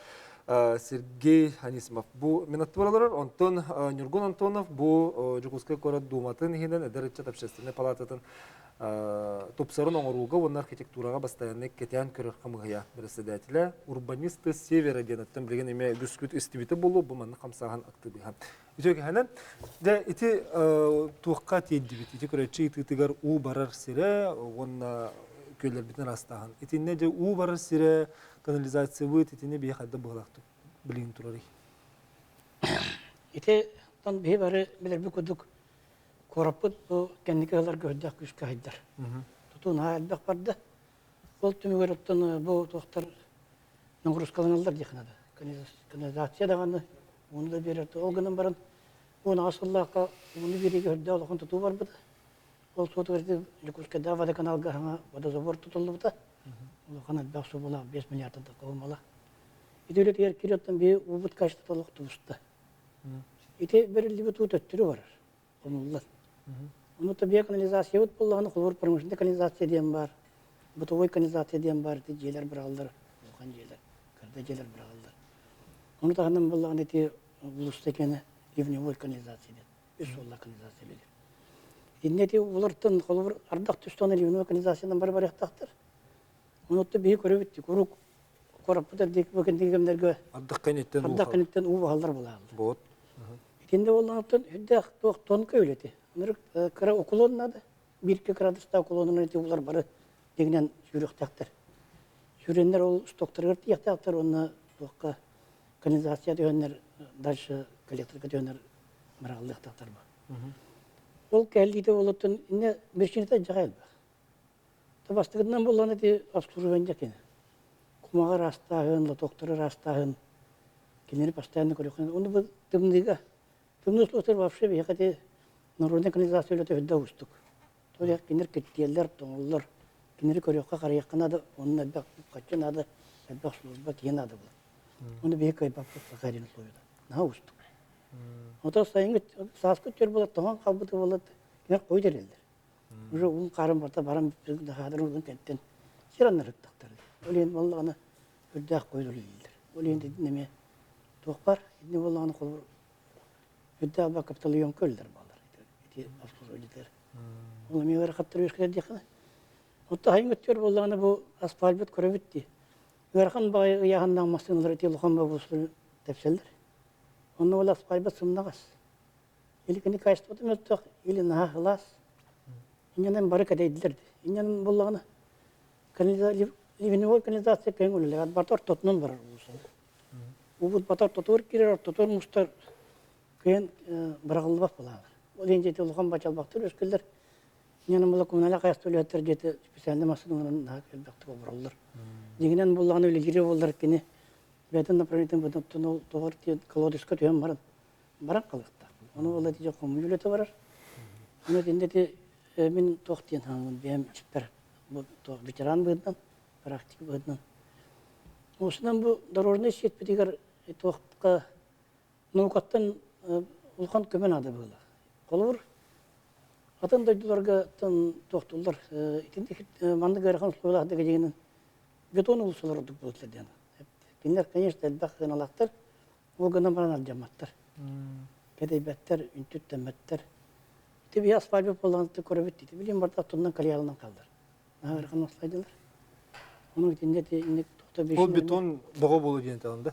Сергей Анисимов. Бұл минатты баралар, Антон Нюргун Антонов, бұл Жукускай көрат думатын ехенен, әдәрітчет общественный палататын топсарын оңыруға, оның архитектураға бастаянны кетян көрір қамығыя бірісідәтілі. Урбанисты севера денеттен білген еме күскүт істібеті болу, бұл манны қамсаған акты біға. Үтеке хәнен, ити туаққа тейді бет, ити көрәтші итігігер у барар сире, онна көйлер бітін растаған. Итинне де у барар сире, канализация выйт, итинне бейі қадда бұғылақты, білген тұрары. Ити тан бейі бары білер бі көдік корапыт бұл кәнеке ғалар көрдіқ күшкі хайдар. Тұтуын әлбәқ барды. Ол түмі көріптен бұл тоқтар нұңғырыс қаланалар дейхінады. Канализация дағаны, оны да берерді. Ол күнін барын, оны асыллаққа, оны береге көрді олықын тұту бар бұды. Ол соты көрді, Жукускайда вада каналға ғана водозабор тұтылды бұда. Олықын әлбәқ су бола 5 миллиардында қауымала. Ити өлет ер кереттен бей ұбыт қашты толық тұғысты. Ити бірілді бұт өттірі бар. Онылар. Оны табия канализация өт болғаны құлғыр промышленный канализация дейін бар. Бытовой канализация дейін бар. Жейлер бір алдар. Оған жейлер. Кірді жейлер бір алдар. Оны тағынан болғаны еті ұлысты екені ливневой канализация дейін. Үш олар канализация бейдер. Иннеті олардың құлғыр ардақ түстіғаны ливневой канализациядан бар яқтақтыр. Оны өтті бейі көрі бітті. Көрі қорап бұтар дейкі бөкендегі кемдерге ардақ кәнеттен ұғы алдар болады. Итинде болғандықтан үддәқ тоқтон көйлеті. Кіра окулоннады. Бірке крадыста окулонын өте олар бары дегінен жүректақтыр. Жүренлер ол стоктырғыр тияқтақтыр, оны тоққа канализация дегенлер, дальше коллекторға дегенлер мұрағылықтақтар ба. Ол кәлдейді олықтан ине біршінеті жағайыл ба. Табастығынан болғаны де обслуживание кені. Кумаға растағын, тоқтыры растағын, кенері постоянно көреккен. Оны бұл тымдыға. Тымны условия вообще бейхати народная канализация өлеті өдді ұстық. Толя кенер кеттелер, тоңылыр, кенері көрекқа қарайыққа нады, оның әлбәқ қатшы нады, әлбәқ служба кейін нады бұл. Оны бейхай кайпапты қарин условияда. Наға ұстық. Ота сайын саас көттер болады, тоңан қалбыты болады, кенер қой дәрелдер. Уже ұлын қарын барта барам дағадыр ұлын кәттен сираннар үттақтар. Ол енді болғаны өдді-ақ қой дәрелдер. Ол енді неме тоқ бар, енді болғаны қолыр Үдді алба капиталион көлдер балар. Ити обслуживателер. Ол мевер қаттыр өшкелер дейқіні. Отта хайын өттер болғаны бұл асфальбет көрі бітті. Өрхан бағай яғандан масыналар еті лұқан ба бұсыр тәпселдер. Оны ол асфальбет сымнағас. Или кіні кайсты отым өттіқ, или наға ғылас. Иннен бары кадайдылар. Иннен боллагына ливневой канализация кең үлелер. Батор тотнун бар улусын. Убут батор тотор кирер, тотор мустар кең барагылбак булалар. Ол енжети улган бачалбактыр өскөлдөр. Иннен була коммуналдык каястуулаттар жети специальный машиналарын да келбекти болурлар. Дегенен боллагына үле жире болдар кене. Бетен направлением потом товар колодецка тем баран. Баран калыкта. Оны олай жок коммуналдык барар. Оны дендети мен тоқтен хаңын бәм читтер. Бұл ветеран бұдынан, практик бұдынан. Осынан бұл дорожный сетпетігер тоқтыққа наукаттан ұлған көмен ады бұлы. Қолыр, атын дойдыларға тоқтылар. Манды ғарқан ұслығылағды кәдегенін бетон ұлысылар ұдық бұлытлерден. Кенлер, конечно, әлбақ ғыналақтар, ол ғынан баран алжаматтар. Кәдейбәттер, үнтүттәмәттер. Теби асфальт болғанды көрөбет дейді. Білем барда тұндан калиялынан қалдар. Нағырған осылайдылар. Оның үтінде де инек тоқта бешін... Ол бетон бұғы болу дейін тағында?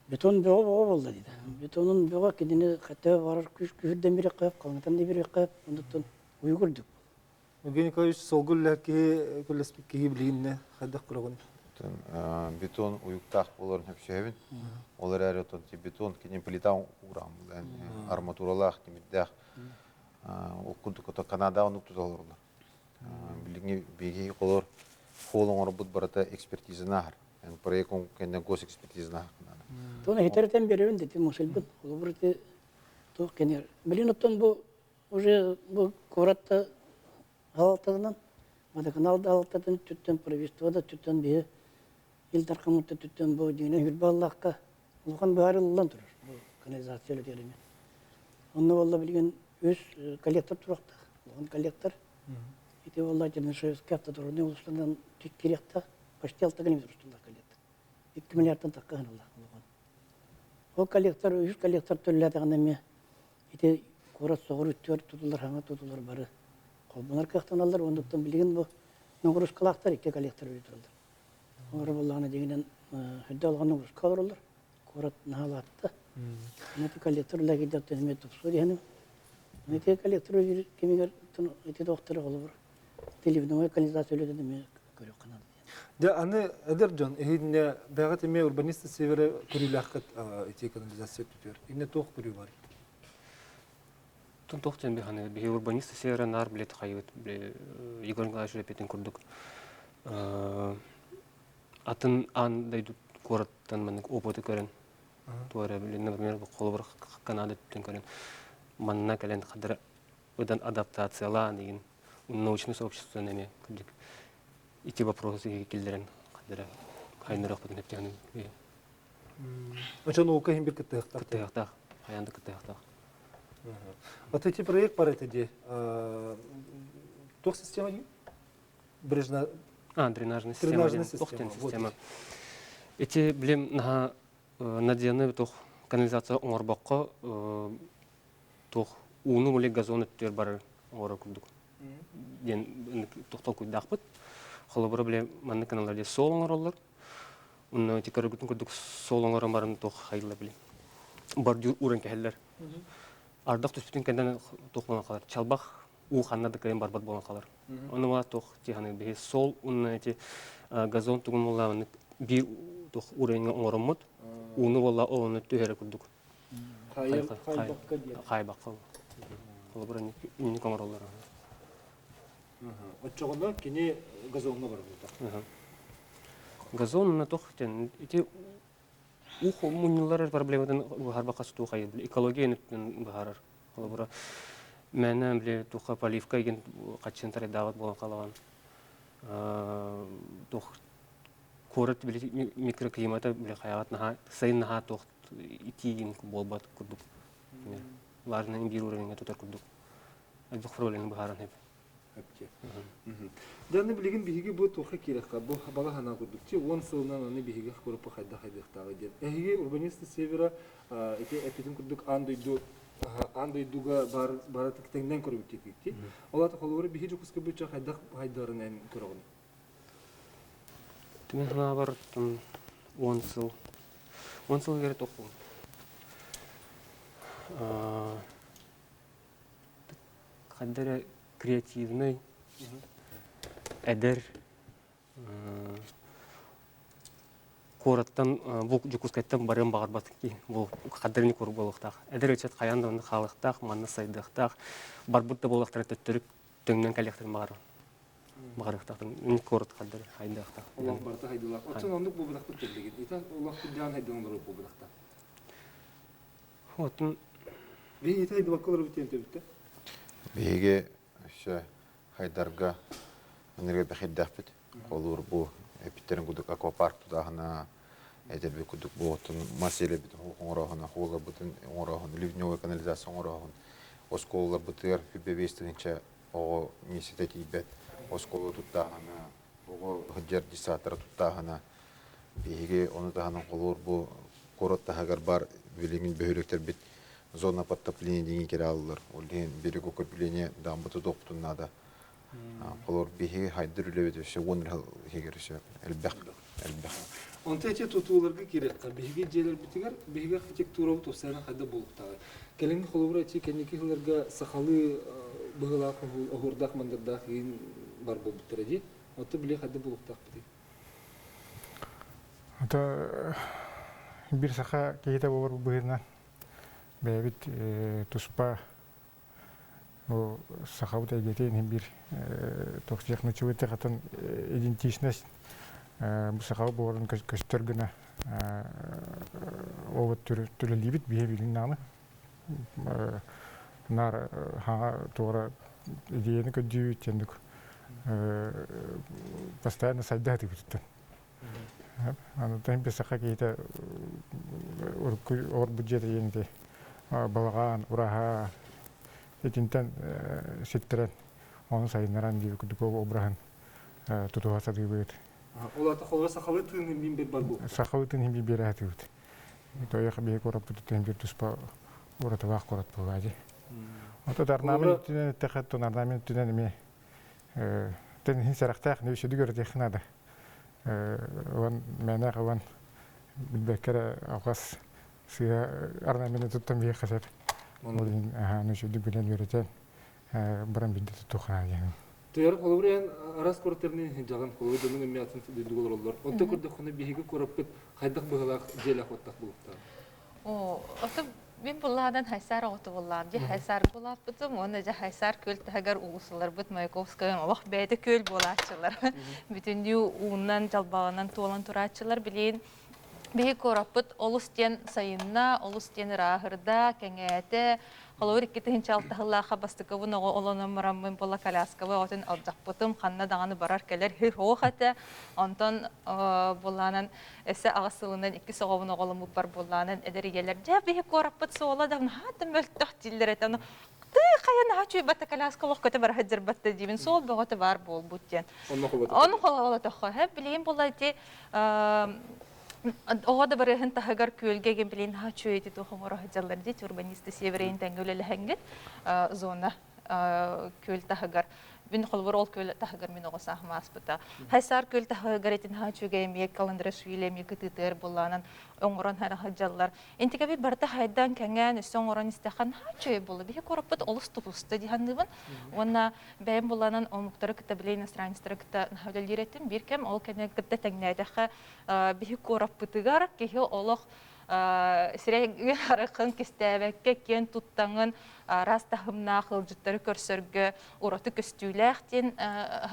Бетон бұғы болды дейді. Бетонын бұғы кедені қатты барар күшірден бері қойып, қалыңытан да бері қойып, ондықтан ұйғырдық. Евгений Николаевич, сол күлләкі күлләспеккеге білгеніне қайдақ құрағын? Бетон уюктақ боларын хөпшәбін. Олар әрі бетон кенен плитан урам, арматуралақ, темеддақ. Окудук ото Канада онук тузалырлар. Билиңи беги колор холон орбут барата экспертиза нахар. Проект он кенен гос экспертиза нахар. Тоны хитеретен беребин дети мусылбыт. Олбурте то кенер. Билин оттон бу уже бу коратта алтыгынан Водоканалда алтыдан түттен правительствода түттен бе ил таркамутта түттен бу дигене хурбаллакка улган баары уллан турар. Бу канализациялы тереме. Онны болла билген өз коллектор туракта. Он коллектор. Ите болла Чернышевский автодорный улуслардан тик керекта. Почти 6 гривен турстулар коллектор. 2 миллиардтан таккан Аллах. Ол коллектор, өз коллектор төлләдәгән эме. Ите корат согыр үттөр тутулар, хаңа тутулар бары. Колбунар кахтаналар, ондуктан билген бу ногрус калактар 2 коллектор өйтүрлөр. Олар боллагына дегенен хөддө алган ногрус калырлар. Корат нахалатты. Нете коллектор лагидер теме тупсур яны. Нете коллектор кемигер эти доктор болор. Телевизионный канализация өлөдө деме көрөк канал. Да аны Эдерджон эхидне бәгат эме урбаниста севере көрүләккет эти канализация түтөр. Инне тох көрү бар. Тун тохтен биханы бихи урбаниста севере нар билет хайыт Егор Николаевич репетин курдук. Атын ан дайду кораттан меник опыты көрөн. Туара билен, например, колбар Канада түтен көрөн. Манна келен кадыр одан адаптацияла деген научный сообщество неме курдук. Эти вопросы келдерен кадыр хайнырак бүтүн эптегенин. Ача наука хим бир кыттыктак. Кыттыктак, хаянды кыттыктак. Вот эти проект пар этеди. Тох система не? Брежна. Дренажная система. Эти блем на надеяны тох канализация оңорбакка тох уну муле газон өттөр бар ора курдук. Ден тохтол куйдакпыт. Холобра блем манны каналларда сол оңорлар. Уну тикаргутун курдук сол оңорон барын тох хайла блем. Бордюр уран кехеллер. Ардак түспүтүн кенден тохлана калар. Чалбах у ханнада кайын барбат болгон калар. Аны ма тох тиханы бе сол уну эти газон тугун молланы бир тох уранга оңоромот. Уну болла оны төһөрө курдук. Хайбакка. Холобра ни комароллар. Отчогонда кини газонга бар булта. Газон на тохтен эти ухо мунилар проблемадан харбакка суту хайд экологияны бахарар. Холобра менен биле туха поливка ген качентаре дават болгон калаган. Тох корот биле микроклимата биле хаят на сайын на тох итигин болбат курдук. Важный бир уровень тутар курдук. Албах проблем бахаран хеп. Даны билген биһиги бу тоха кирекка бу бага хана курдукчи 10 сылынан аны биһиги көрүп хайда хайдыктагы деп. Эги урбаниста севера эти эпидем курдук андойдуга бар тектеңден көрүп текти. Алар холору биһи жукуска буча хайда хайдарын көрөгөн. Тимен хана бар 10 сыл. 10 сыл керек токпу. Кадере креативный Эдер кораттан бу жукускайттан барым багарбат ки бу кадерни кур болуктак. Эдер өчөт каяндын халыктак, манны сайдыктак барбытта болуктар төттөрүк төңнөн коллектор багар. Багарыктактан ин корат кадер хайдыктак. Олар барта хайдылар. Отон ондук бу будак бүтелеген. Итак, олар кудян хайдылар бу будакта. Отун Бе итак хайдылар бүтен төбүттө. Беге хайдарга энерге бехиддахпит. Олур бу эпитерин кудук аквапарк тудахана эдерби кудук боотун маселе бит оңорохона хула бутун оңорохон ливневый канализация оңорохон осколлар бутер фибевестинче о несетети бет осколу тутахана ого хаджар дисатра тутахана беге оны тахана колор бу коротта хагар бар билимин бөһөлөктөр бит зона подтопления деген кере алылар. Олден берег укрепление дамбыту доктун надо. Колор беге хайдыр үлебет өшө оныр хегереше элбек. Онта эти тутуларга керек. Беге жерлер битигер, беге архитектурабы тосана кайда болуктагы. Келинги холобура эти кенекилерге сахалы быгылак огурдак мандырдак ин бар болуптыр эди. Оты биле кайда болуктак бити. Ата бир саха кейте болор быгына. Бәбит туспа бу сахабыт әгетен бир токсик начуыты хатын идентичность бу сахабы боларын көстөр гына овот түрі либит бие билин наны нар хага тора идеяны көдүү тендик постоянно сайдаты бит. Аны темпе саха кейте ор бюджет енде балаган ураха этинтен сеттерен оны сайнаран дип күдүк обрахан тутуга садыбыт. Олар тахолга сахалы тыны бин бер барбу. Сахалы тыны бин бер атыбыт. Тоя хабе корап тутен бир туспа урата вак корат булади. Ото дарнамын тине тахаттон дарнамын тине ме тен хисарактак не үчү дүгөр технада. Ван мене гаван билбекер агас сия арнамын туттан бие хасат. Олин нөчү дүгүлен беретен барам бидде тухана яны. Тер колобурен арас кортерни жаган колобурдун эмиятын дүгүлөр олор. Онто көрдө хуна биһиге кораппыт кайдак быгалак желак оттак булукта. Ото мен булладан хайсар оту буллар. Же хайсар булат бутум, оны же хайсар көл тагар угусулар бут Маяковская алах бәйде көл булачылар. Бүтүн дүү уунан жалбагынан толан турачылар билин. Биһи кораппыт олустен сайынна, олустен рахырда, кеңәте, холор икките хинчалтахыллаха бастыковын олонон мараммын бола коляскавы отын алжакпытым, ханна даганы барар келер хир хоохата, онтон боланан эсе агасылынан икки соговун оголумуп бар боланан эдеригелер. Же биһи кораппыт соола да хатым өлтөх диллер этен. Каяна хачу бата коляска лохката бар хаджар батта дибин сол богота бар бол буттен. Он холола тохо хеп билим болайти Оғада барыхын тахагар көлгеген білейін хачу еті тоқымыры хаджалар дейт, урбанисты северейін тәңгөлі ләхәңгет зона көл тахагар. Бин холбор ол көл тахагар мен оғаса ахмас бұта. Хайсар көл тахагар етін хачуға емек, каландыра шуйлем, екі тытыр боланын оңыран хара хаджалар. Энтігі бір барда хайдан кәңән үсті оңыран істеқан хачуы болы. Бейі кораппыт олыс тұпысты дейхандығын. Онна бәйім боланын омуқтары кіта білейін астранистары кіта нәхавдалер етін бір кәм ол кәне кітті тәңнәйдіға бейі кораппытығар кейі олық сирәге арықын кестәбәкке кен туттаңын растахымна қылжыттары көрсөргі ұраты көстүйләқтен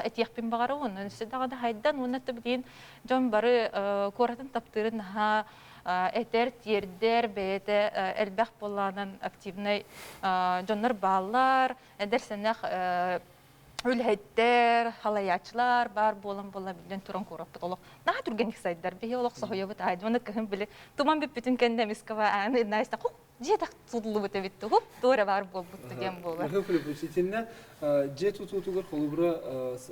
әтияқпен бағары оның. Үсі дағада хайдан оны түбген жон бары коратын таптырын әтер, тердер, бәйті әлбәқ боланын активнай жонлар балар, әдер сәнәқ Үлһәттер, халаячылар бар болан билен туран кораппыт олық. Наға түргенік сайдар, бейі олық соғойабыт айды. Оны көхін білі. Туман біп бүтін кәндеміскава әні найста. Құқ, жетақ тұтылы бұты бітті. Құқ, тура бар бол бұтты дем болы. Мәхәп үліпсетінне, же тұтулығыр қолыбыра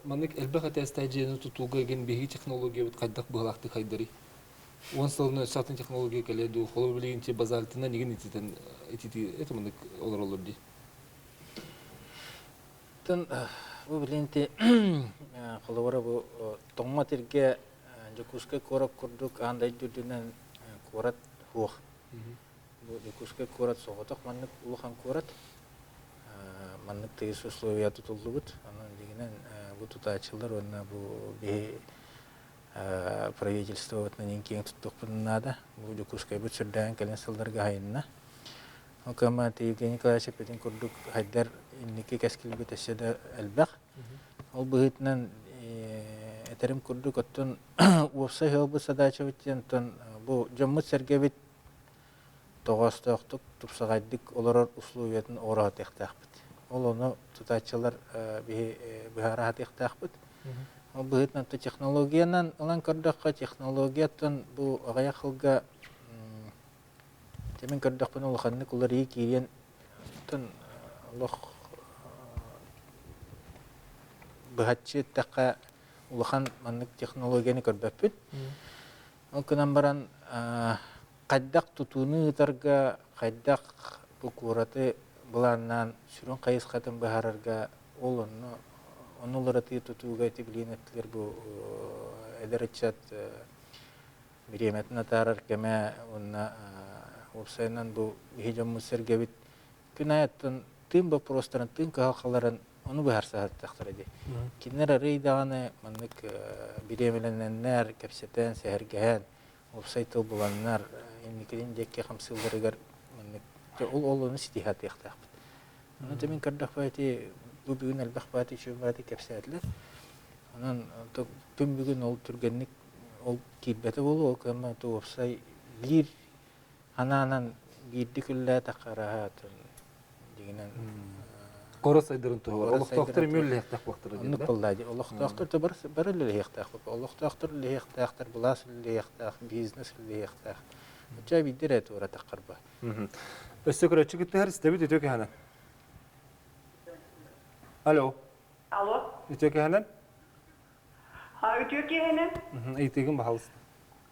манық әлбәқ әтәстай жені тұтулға еген бейі технология бұт қайдақ бұғалақты қайдары. Он сылыны сатын технология кәледі. Қолы білегінте базалтына неген ететі манық олар олар дей. Бу биленти холовара бу томматерге жокуска корап курдук андай дүдүнөн корат хух. Бу жокуска корат соготок маннык улухан корат. Маннык тегис условия тутулдубут. Анан дегенен бу тутачылар онна бу бе правительство вот на никең туттук надо бу жукускай бу сүрдән келен сылдарга хайынна окама Евгений Николаевич петин курдук хайдар инники кескил бетеседе элбак ол быгытнан этерим курдук оттон уопса хелбы садача биттен бу жоммут сергебит тогостоктук тупсагайдык олорор условиятын орат эхтахбыт ол ону тутачылар бихара эхтахбыт ол быгытнан технологиянан алан көрдөккө технологиятын бу агая кылга темен көрдөкпүн улаханны кулары киен тон лох бахатчы такка улахан маннык технологияны көрбөппүт ол кынан баран кайдак тутууну ытарга кайдак букураты буланнан сүрүн кайыскатын бахарарга ол онулараты тутууга тиблиинеттилер бу эдеречат биреметін атарар кеме онна опсайнан бу хижам сергебит күнаяттын тым вопростарын тым кахаларын onu bu her saat takdirde. Kinler araydığı manlık biremelenenler, kapseten, sehergehen, website bulanlar, imkirin jekke hamsılları gar manlık ol onu istihat yaktak. Onu temin kardak pati bu bugün elbak pati şu pati kapsetler. Onun tüm bugün ol türgenlik ol kibete bolu o kama to website bir ananan girdikülle takarahat diginen Koros aydırın tuğur. Allah doktor mülle yaktak vaktırı dedi. Onu kulladı. Allah doktor da barılı yaktak. Allah doktor le yaktak, bulas le yaktak, biznes le yaktak. Uca bir dire tuğra takarba. Östekür çıkıttı her istebi diyor ki hanen. Alo. Alo. Diyor ki hanen? Ha, diyor ki hanen. Eğitigin bahalısın.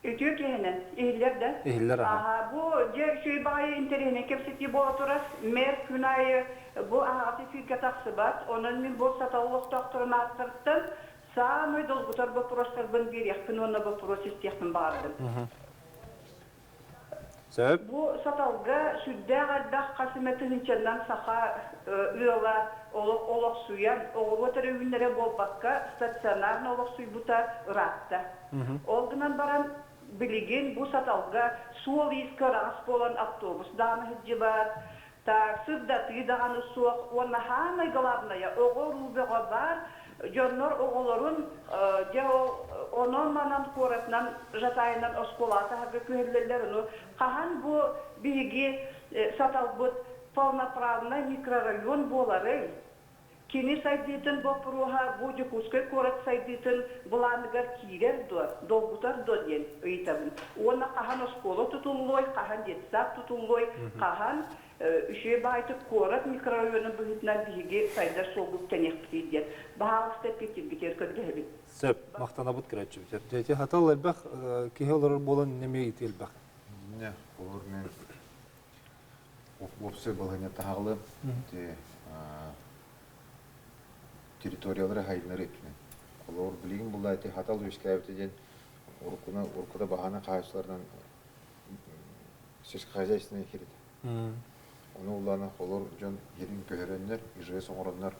Diyor ki hanen. İhiller de. İhiller aha. Bu cer şey bayi internet kapsiti bu oturas mer künayı bu afifika taksıbat. Onun min bu satavlıq doktoruna attırttım. Samay dolgutar bu prostarban bir yakın ona bu proses yakın bardım. Sebep? Bu satavga süddəğə dağ qasımətin içindən sağa üyola olaq suyan, oğulvatır övünlərə bol bakka stasionar olaq suy buta ratta. Olğunan baran bilgin bu satavga suol iskar as bolan avtobus dağını hıcıbat, ta sırdatı dağını suaq, ona hamay galarnaya oğul rübəğa bar, Jönler oğulların onun manan koratnan jatayından oskolata hakkı köhürlerlerini kahan bu bilgi satalbut polnopravna mikrorayon boları kini sayditin bu proha bu jukuskay korat sayditin bulanıgar kiler dolgutar dodyen öyitabın. Ona kahan oskola tutulloy, kahan jetsap tutulloy, kahan Üşe baytık korat mikrorayonu büyütünen bilgi saydar solgup tenek bitidir. Bahal step biter kördü. Sebep maktana but kiratçı biter. Jeti hatal elbaq kihe olur bolan neme iti elbaq. Ne olur men opse balanya tağlı territoriyaları haydınları etmen. Olur bilgin bulaydı hatal üskayıpteden orkuda bahana kayışlardan ses hajayısına kirdi. Onu ulanı olur can yerin köherenler, icra soğuranlar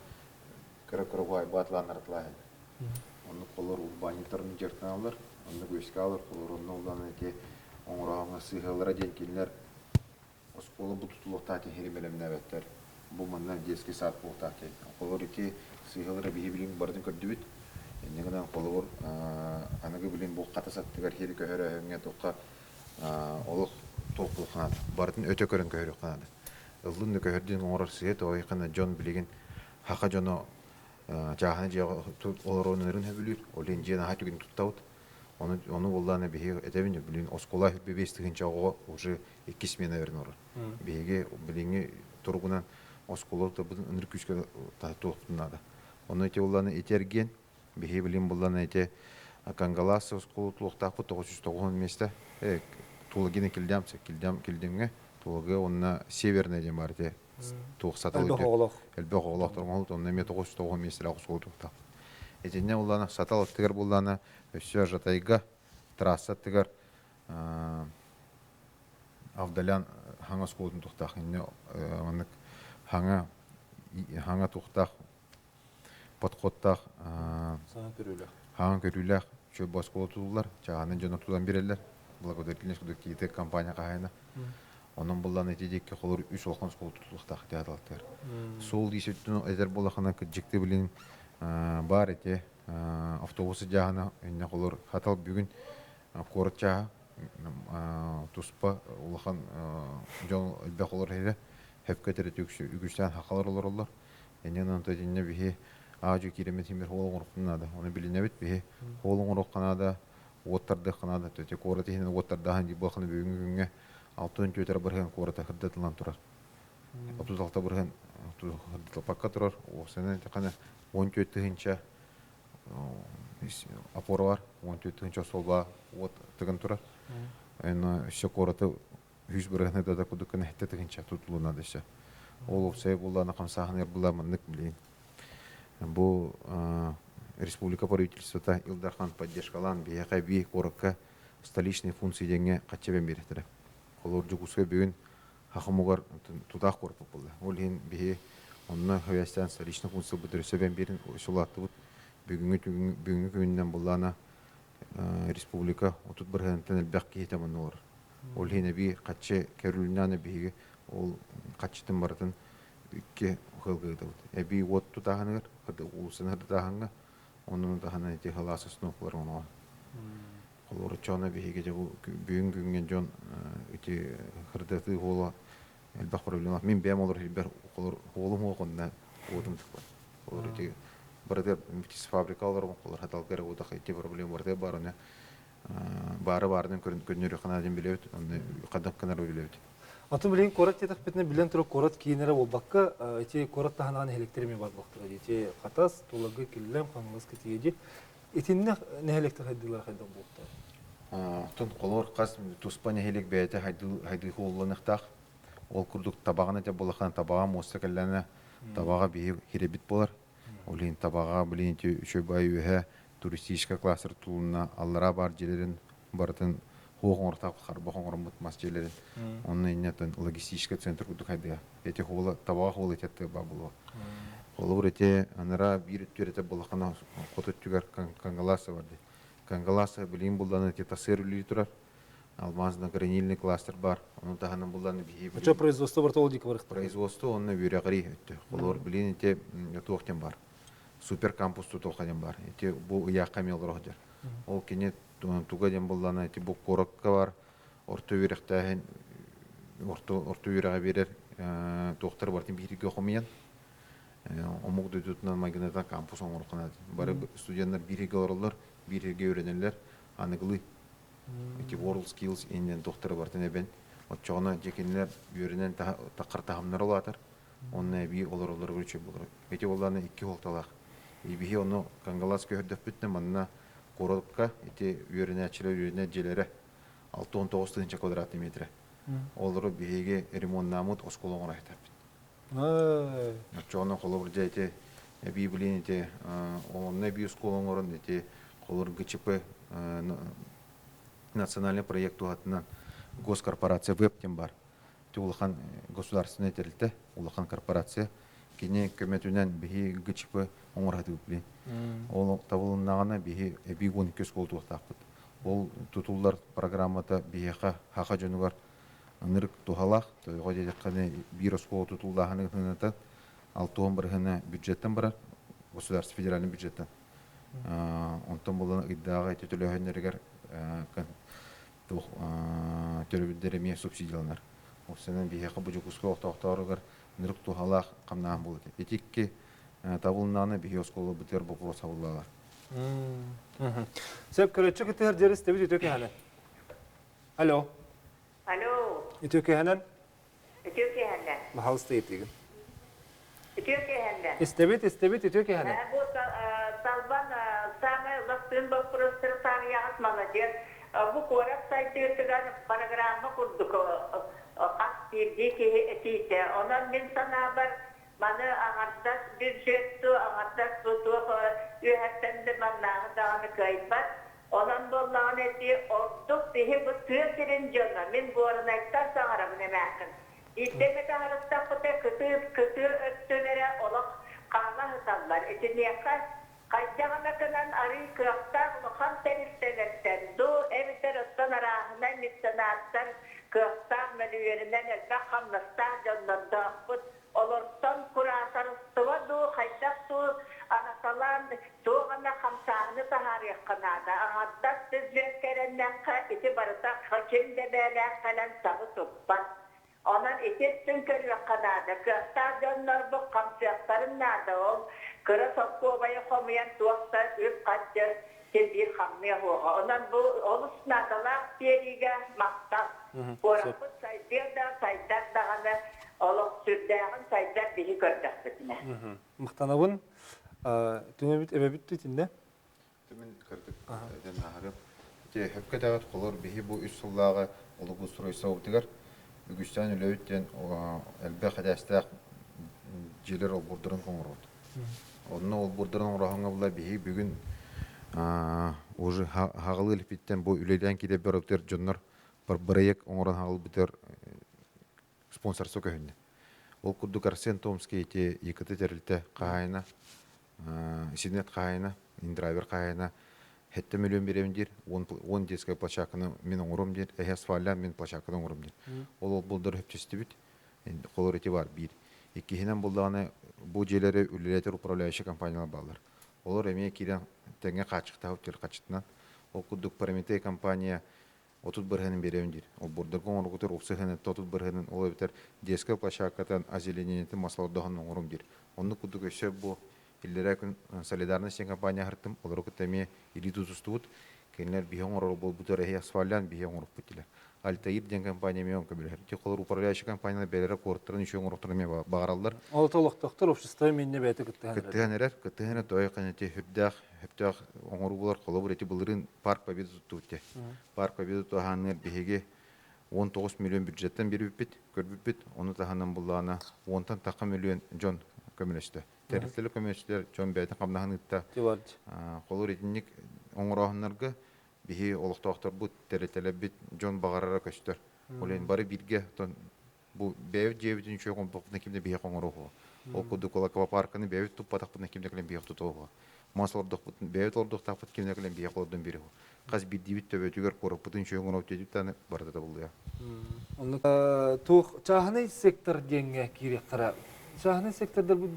kıra vay batlanlar atlayın. Onu kolor urbanitarını jertken alır, onu göğüske alır, kolor onu ulanı ki onurağına sığhalara denkinler oskolu bu tutuluk tati herimelem nevetler. Bu mandan deski saat bu tati. Kolor ki sığhalara bihibilin bardın kördübüt. Ne kadar kolor anagı bilin bu kata sattıgar heri köherenge toqa oluk topluluğuna bardın öte körün köherü kanadı. Ilın köherdin orar siyet o yakında John bilgin haka John'u cahane ciğer olur onların hepülür. Olin ciğer hati gün tuttavut. Onu vallahi bihi edevin bilin oskola bir bestiğin çağı уже 2 smena verin orar. Bihi bilingi turgunan oskola da bu ınır küçük tuğtunada. Onu ete vallahi etergen bihi bilin vallahi ete Kangalası oskola tuğta bu 990 месте. Tuğlagine kildemge Туга онна северная демарте тугсатал элбек оглох турмал онна мет 990 месте агыс болдукта. Этене улана сатал тигер буллана өсө жатайга трасса тигер Авдалян ханга сколдун туктах инне ханга туктах подходтах Хаан көрүләк чөй баскола тулар, чаганы жана тудан бирелер. Благодарность кудuk ките компания кайна. Onun bullan etecek olur 3 olkan skol tutulukta ihtiyatlar. Sol dişettün ezer bolakana kıcıktı bilin бар ете автобусы жагына эне колор хатал бүгүн корча туспа улахан жол элбе колор хере хепкетер төксү үгүстан хакалар олорлор энен анта жинне бихи ажу киремет химер холон оркунада оны билинебит бихи холон орканада оттарды канада төте кората хинен оттарда ханди бахны бүгүнгө алтын төтер барган кората хырдатылан турар 36 барган пакка турар осенен текана 14-тігінші опора бар, 14-тігінші солба от тігін тұрар. Әйні үші қораты 100 бірігіне дада күдікін әтті-тігінші тұтылуына деші. Ол өпсай бұлланы қамсағын ербіламын нүк білейін. Бұл республика правительствота Илдархан поддержкалан бейеқай бей қорыққа столичный функции денге қатчебен беретірі. Қолыр жүгіске бүгін хақымығар тұдақ қорпы болды. Ол ең бейе онна хавястан столичный функция бөтөрөсөбен берин ошолатты бүгүнгү күнүнөн булана республика отут бир хантан элбек кетемин олар. Ол хене би каччы көрүлүнөн биги ол каччытын бартын икке хылгыды. Би вот тутаганыр, улсын хырдаганга, онун дагана эти халасысын оклар оно. Олор чона биге же бүгүнгү күнгөн жон эти хырдаты гола элбек проблема. Мен бем олар бер қолым оғында отым тұқпар. Олар өте бірдер птис фабрикалар олар хатал кәрі одақ әйте проблема барды барыны барын көрінері қанаден білеуді, қадам қанар білеуді. Атын білейін қорат етік бетіне білен тұры қорат кейінері ол баққа әйте қорат тағынаған электріме бар бақтыға. Әйте қатас, толығы келілем, қаңғыз кетегеде. Әйтініне не электр қайдылар қайдан болыпты? Тұн қолыр қас тұспа не элек бәйті хайды қолылынықтақ. Ол күрдік табағын әте болаққан табаға моста кәлләні табаға бейі херебит болар. Олейін табаға білейін үші бай өйе туристическа кластер тулына аллара бар желерін бардың хоғын ортақ қарбақын ұрымбыт мас желерін. Оның енетін логистическа центр күрдік әйдіға. Әте табаға хоғыл әтетті ба болуы. Қолы бұр әте анара бір өттер әте болаққана қоты түгер кангаласы барды. Кангаласы білейін бұлдан әте тасыр үлі тұрар. Алмазно-гранильный кластер бар. Оның тағынан бұлдан бейі. Қача производство бар толдик бар? Производство оны бүйрәғырі өтті. Қолыр білейін әте тоқтен бар. Супер кампус тұтоқаден бар. Әте бұл ұяққа мел рохдер. Ол кене туғаден бұлдан әте бұл қорыққа бар. Орты үйректәген, орты үйреға берер тоқтар бартын бейірге қомиян. Омық дөтетінен магинатан кампус оңырқынады. Бары студенттер бейірге орылар, бейірге өйренелер, анығылы. Эти World Skills инен доктора бартын эбен. Отчоғына жекенлер үйренен тақыр тағымнар олатыр. Онына әбей олар көрчі болыр. Эти оларына 2 олталақ. Эбей оны кангалас көрдіп бітті манына қорыққа эти үйренен әчілер үйренен желері 6-19 квадратный метрі. Олары бейге ремонт намыт оскол оңыр айтап бітті. Отчоғына қолы бір жайты әбей білен эти онына әбей оскол оңырын эти қолыр ГЧП национальный проект уатынан госкорпорация вебтен бар. Улахан государственный терилте, улахан корпорация кене көмөтүнөн бихи ГЧП оңораты билин. Ол табылынагана бихи эби 12 скол туактапты. Ол тутулдар программата бихиха хака жөнүгөр нырык тухалак, тойго жеккане бир скол тутулдаганы тынаты 6-11 бюджеттен бар, государственный федеральный бюджеттен. Онтон болон иддага төтөлөһөннөргөр төрөбүддереме субсидияланар. Осенен бихиха бужукуска октокторгор нырык тухалак камнаан болот. Этикке табылнаны бихиосколу бутер вопрос абыллалар. Сеп көрөчү кетер жерис тебит өтөкө хана. Алло. Алло. Өтөкө ханан? Өтөкө хана. Махал стейт деген. Өтөкө хана. Истебит өтөкө хана. Бу Талбан самый ластын вопростар самый молодец. Бу корак сайтыган программа курдук. Кастирдики этите. Онан мен санабар маны аңардас бюджетту аңардас туту үһәттенде маннагы дагы кайбат. Онан боллаган эти ордук бихи бу төсерин жона. Мен бу орын айтар саңара менә мәкин. Иттеме тагырыкта көтө өттөнере олак кала хаталар. Эти нияка Kaycağına kanan arı kıyaktan ulukan tenisteletten du eviter ötten arahına mitsanattan kıyaktan melüyerinden elbek hamlastan candan dağıpıt olursan kurasar sıva du kaycak du anasalan du gana kamsağını tahar yakınada ağattan sizler kerenlen ka iti barıta kaçın debeler kalan sağı tutpan. Onun etetsin körüyor kanada kıyaktan canlar bu kamsağların nada ol. Kıra sokku obaya komayan tuakta üp kaçır bir hammiye hoğa. Ondan bu olusuna dalak diyeriga maktab. Korapıt saydıya da saydak dağını oluk sürdağın saydak bihi gördük bütüne. Mıhtanabın tümebit ebebit tütünde? Tümün kırdık. Eden aharım. Hepke dağıt kolor bihi bu üç sullağı olugu suruysa obdigar. Bügüçten ölüyütten elbek edestağ jiler ol burdurun konurud. Onun ol burdurun orağına bula bihi bugün уже hağılı ilpitten bu üleden kide bir ökter jonlar barbarayek onuran hağılı biter sponsor sökehünde. Ol kurduk Arsen Tomski ite yıkıtı terilte kahayna sinet kahayna indraver kahayna hette milyon birevindir 10 deska plashakını men onurum der ehas fallan men plashakını onurum der. Ol buldur hepçisi bit. Kolor eti var bir. İkihinen buldağına bu jelere üleleter upravляющий компаниялар bağlar. Olur emeğe kiren tenge kaçıkta hotel kaçıtından. O kuduk parametre kompanya 30 birhenin berevindir. O burada konur kutur oksijenin 30 birhenin ola biter. Deska plashakatan azeleniyeti masalı dağın onurum der. Onu kuduk öşe bu illere kun solidarность kompanya hartım. Olur kutemiye ili tutustut. Kendiler bir onur bol butar ehi asfalyan bir onur putiler. Altair den kompanya meyon kabirler. Ki kolor upravляющий компания belere kortların işe onurtlarına bağırallar. Oltoluk doktor общество minne beti Кыттыган той канете хөптөк оңор булар колобур эти булырын парк победы тутту. Парк победы тоханнер биһиге 19 миллион бюджеттен берип бит, көрбүп бит. Оны таханан буллана 10 такы миллион жон көмөлөстө. Территориялы көмөлөстөр жон бәйтен камнаханытта. Колор этинник оңорохнарга биһи олуктоктор бу территориялы бит жон багарара көстөр. Олен бары бирге бу бев жебитин чөкөн бокна кимде биһи оңорохо. Ол кудук олакова парканы бевит туп патакпын кимде келен биһи тутуга. Масордук бевит ордук тапыт кимде келен биһи колдон бири. Каз биддибит төбөтүгөр корупутун чөгөн оптедип таны барды да булду я. Onu tuh çahane sektör denge kiri kara. Çahane sektörde bu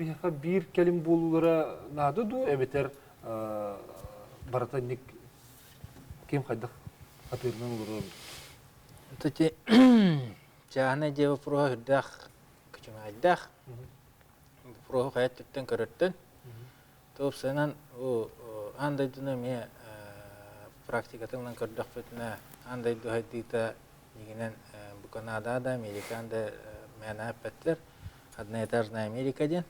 bir kelim bululara nadı du ebeter baratanik kim kaydak atırnan olur. Tati çahane cevap pro hüddak küçüme hüddak. Pro hayat tütten körütten. Top senan o anday dinamiye praktikatından kördak fetne anday du haydita Нигинен bu Kanada'da, Amerika'da menapetler. Adına etajna Amerika'dan.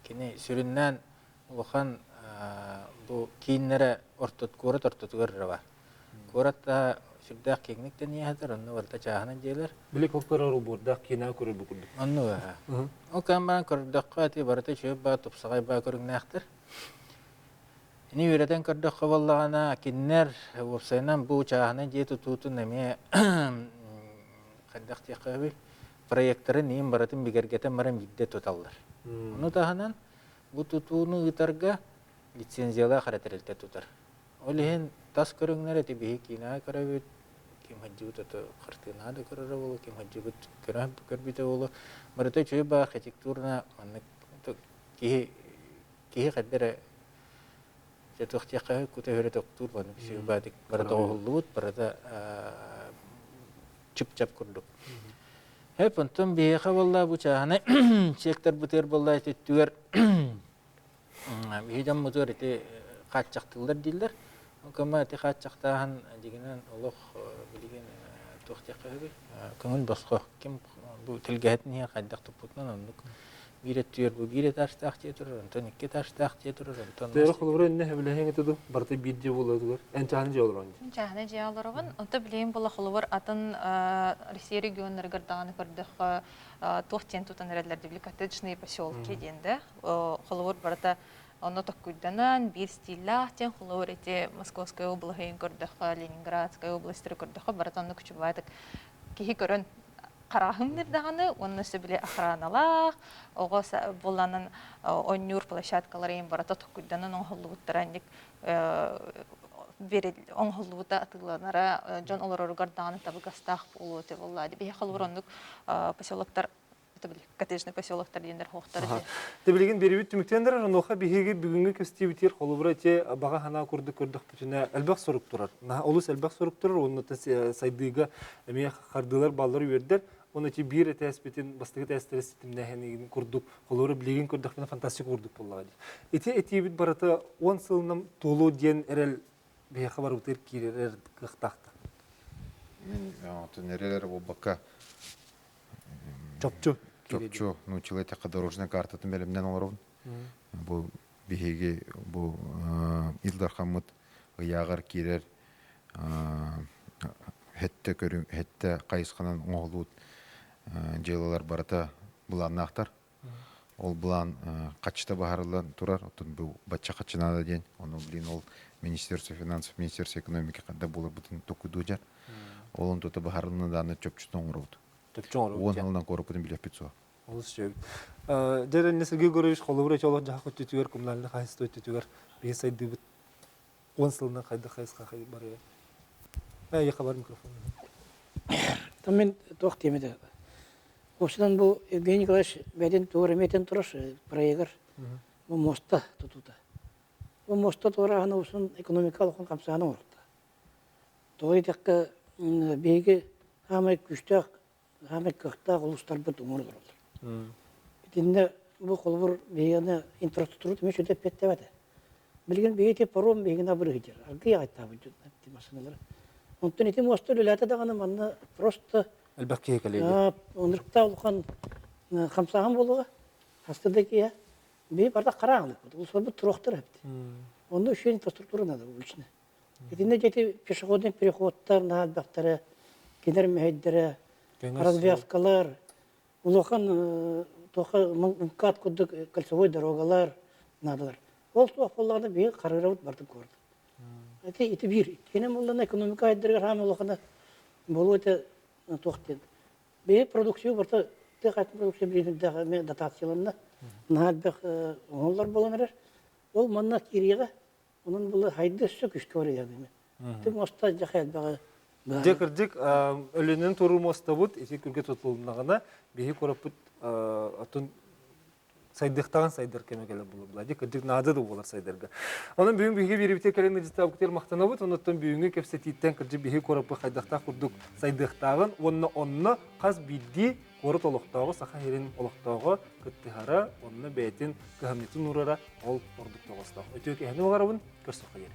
Kini süründen ulukan bu kinlere kurat ortot görür var. Kurat da şurada keknikten niyedir, onu valta çahana diyorlar. Bilek okları burada kina kurur bu kurduk. Onu var. O kan bana kurdakati barata şöyle bağ topsakay bağ kurun nektir. Ini üreten kurdakka vallağına kinler vapsaynan bu çahana diye tututun nemiye kaddak tiyakabi proyektörü neyim baratın bigergeten maram gidde tutallar. Onu tahanan bu tutuğunu ıtarga lisenziyalı karakterilte tutar. Olihin tas körünler eti bihi kina karabit kim hacı tutu kırtına da karara bolu kim hacı kırah karbite bolu barata çoğu bağ arkitekturna annek kihi kaddere Jatuh tiakah kutu heret doktor bana bir şey badik berada hullut berada cip kurduk. Hep untum biha vallahi bu çahane sektör buter vallahi tütüger hidam motor ite kaçaktılar diller. Kama ite kaçaktahan diginen Allah bilgin tuh tiakah bi kangun basqa kim bu tilgahat niye kaddak toputnan onduk. Biri tüyer bu biri taş tahtya durur, ondan iki taş tahtya durur, ondan. Değerli kulları ne hebleyen etedu, barta bidye buladılar. Ençahane olur önce. Ençahane olur on. Onda bileyim bula kulvar atın Rusya regionları gırdağını kırdık. Tohtyen tutan eredler devlikatte dışnı poселки diyende. Kulvar barta onu takuydanan bir stilla ahten kulvar eti Moskovskaya oblahiyen kırdık, Leningradskaya oblastları kırdık. Barta onu küçük baydık. Kihi körün қарағым дырдағаны, оның сөбіле охраналақ, оғыз боланын оннюр площадкаларыйын барата тұққыдданын оңғылуыттаранник берел оңғылуыта атыланара жон олароргардағаны табы гастақ болуы те болады. Бейе қалуыронлық поселоктар коттеджный поселоктар дендер хоқтар де. Дебилеген беребит түміктендер, жоноха бихеге бүгінгі көсте бітер қолыбыра те баға хана көрдік бүтіне әлбәқ сұрып тұрар. Олыс әлбәқ сұрып тұрар, оны сайдыға әме қардылар баллар өрдер. Оны те бір әтәспетін, бастығы тәстірестім нәхенеген көрдік, қолыбыра білеген көрдік, мен фантастик көрдік болуға де. Әте бит бараты 10 сылынан толу ден әрел бейхі бар өтер керер қықтақты. Мен әрелер ол баққа Чопчу, ну человека дорожная карта тем белемнен оларун. Бу бихеге бу Илдар Хаммат ягар кирер хетте көрүм хетте кайсыканан оңолут jelалар барата буланнактар. Ол булан качта бахарлан турар, отун бу бачча качынада ден. Оны билин ол Министерство финансов, Министерство экономики кандай болор бутун токудужар. Олон тота бахарланы даны чөпчүтөн урут. Он алдан көріп бұдың біліп бітсуа. Олыс жөг. Дәрін Сергей Горович қолыбыра чолық жақы өттетігер, коммунальны қайсыты өттетігер, бейі сайды бұд 10 сылына қайды қайсыға қайды бар еді. Еқа бар микрофон. Там мен тоқ темеді. Осыдан бұл Евгений Николаевич бәден туғыр еметін тұрыш проегір. Бұл моста тұтуды. Бұл моста туғыр ағаны осын экономикалық қамсағаны орықты. Тоғыр етеққа бейгі ғамай күштақ Хамет көхтә улустар бит умыр дуралар. Битендә бу колбур бейгәне инфраструктура тимеш үтеп петтәбәдә. Билген бейте паром бейгәне бер гыҗыр. Алгы айтта бу машиналар. Онтон итем остылылата даганы манна просто Әлбәккә калеге. Онрыкта улган хамсаган булуга. Хастадагы бей барда караңлык. Ул сабы турыктыр хәпти. Онда үчен инфраструктура надо бу үчне. Битендә җәте пешеходный переходтар, нәһәлбәктәре, кидер мәһәддәре развязкалар, улахан МКАД куддuk кольцевой дорогалар надалар. Ол туақпалларда бейі қарғырауыт бардым көрді. Эти бир. Кенем олдан экономика айдырға рам улахана болу өте тоқтен. Бейі продукция барда, тек айтын продукция бейді дотацияларында нағалбек оңылар боланырар. Ол манна кириға, оның бұл хайды сөк үшкі бар еді. Тем оста жақай әлбәға Декірдік өлінен тұру моста бұд, ете күрге тұтылынағына бейі көріп бұд атын сайдықтаған сайдар кемегелі болу. Декірдік нады да болар сайдарға. Оның бүйін бейге беребітер кәлемді життағы күтер мақтана бұд, оныттан бүйінгі кепсетиттен кірді бейі көріп бұд қайдақта құрдық сайдықтағын, онына қаз бидді көріт олықтағы, сақа ерін олықтағы күттіғара, онына бәйтін көхамнетін ұрара ол ордық тоғыстағы. Өте өке әні оғарабын, көрсіқ қайыр.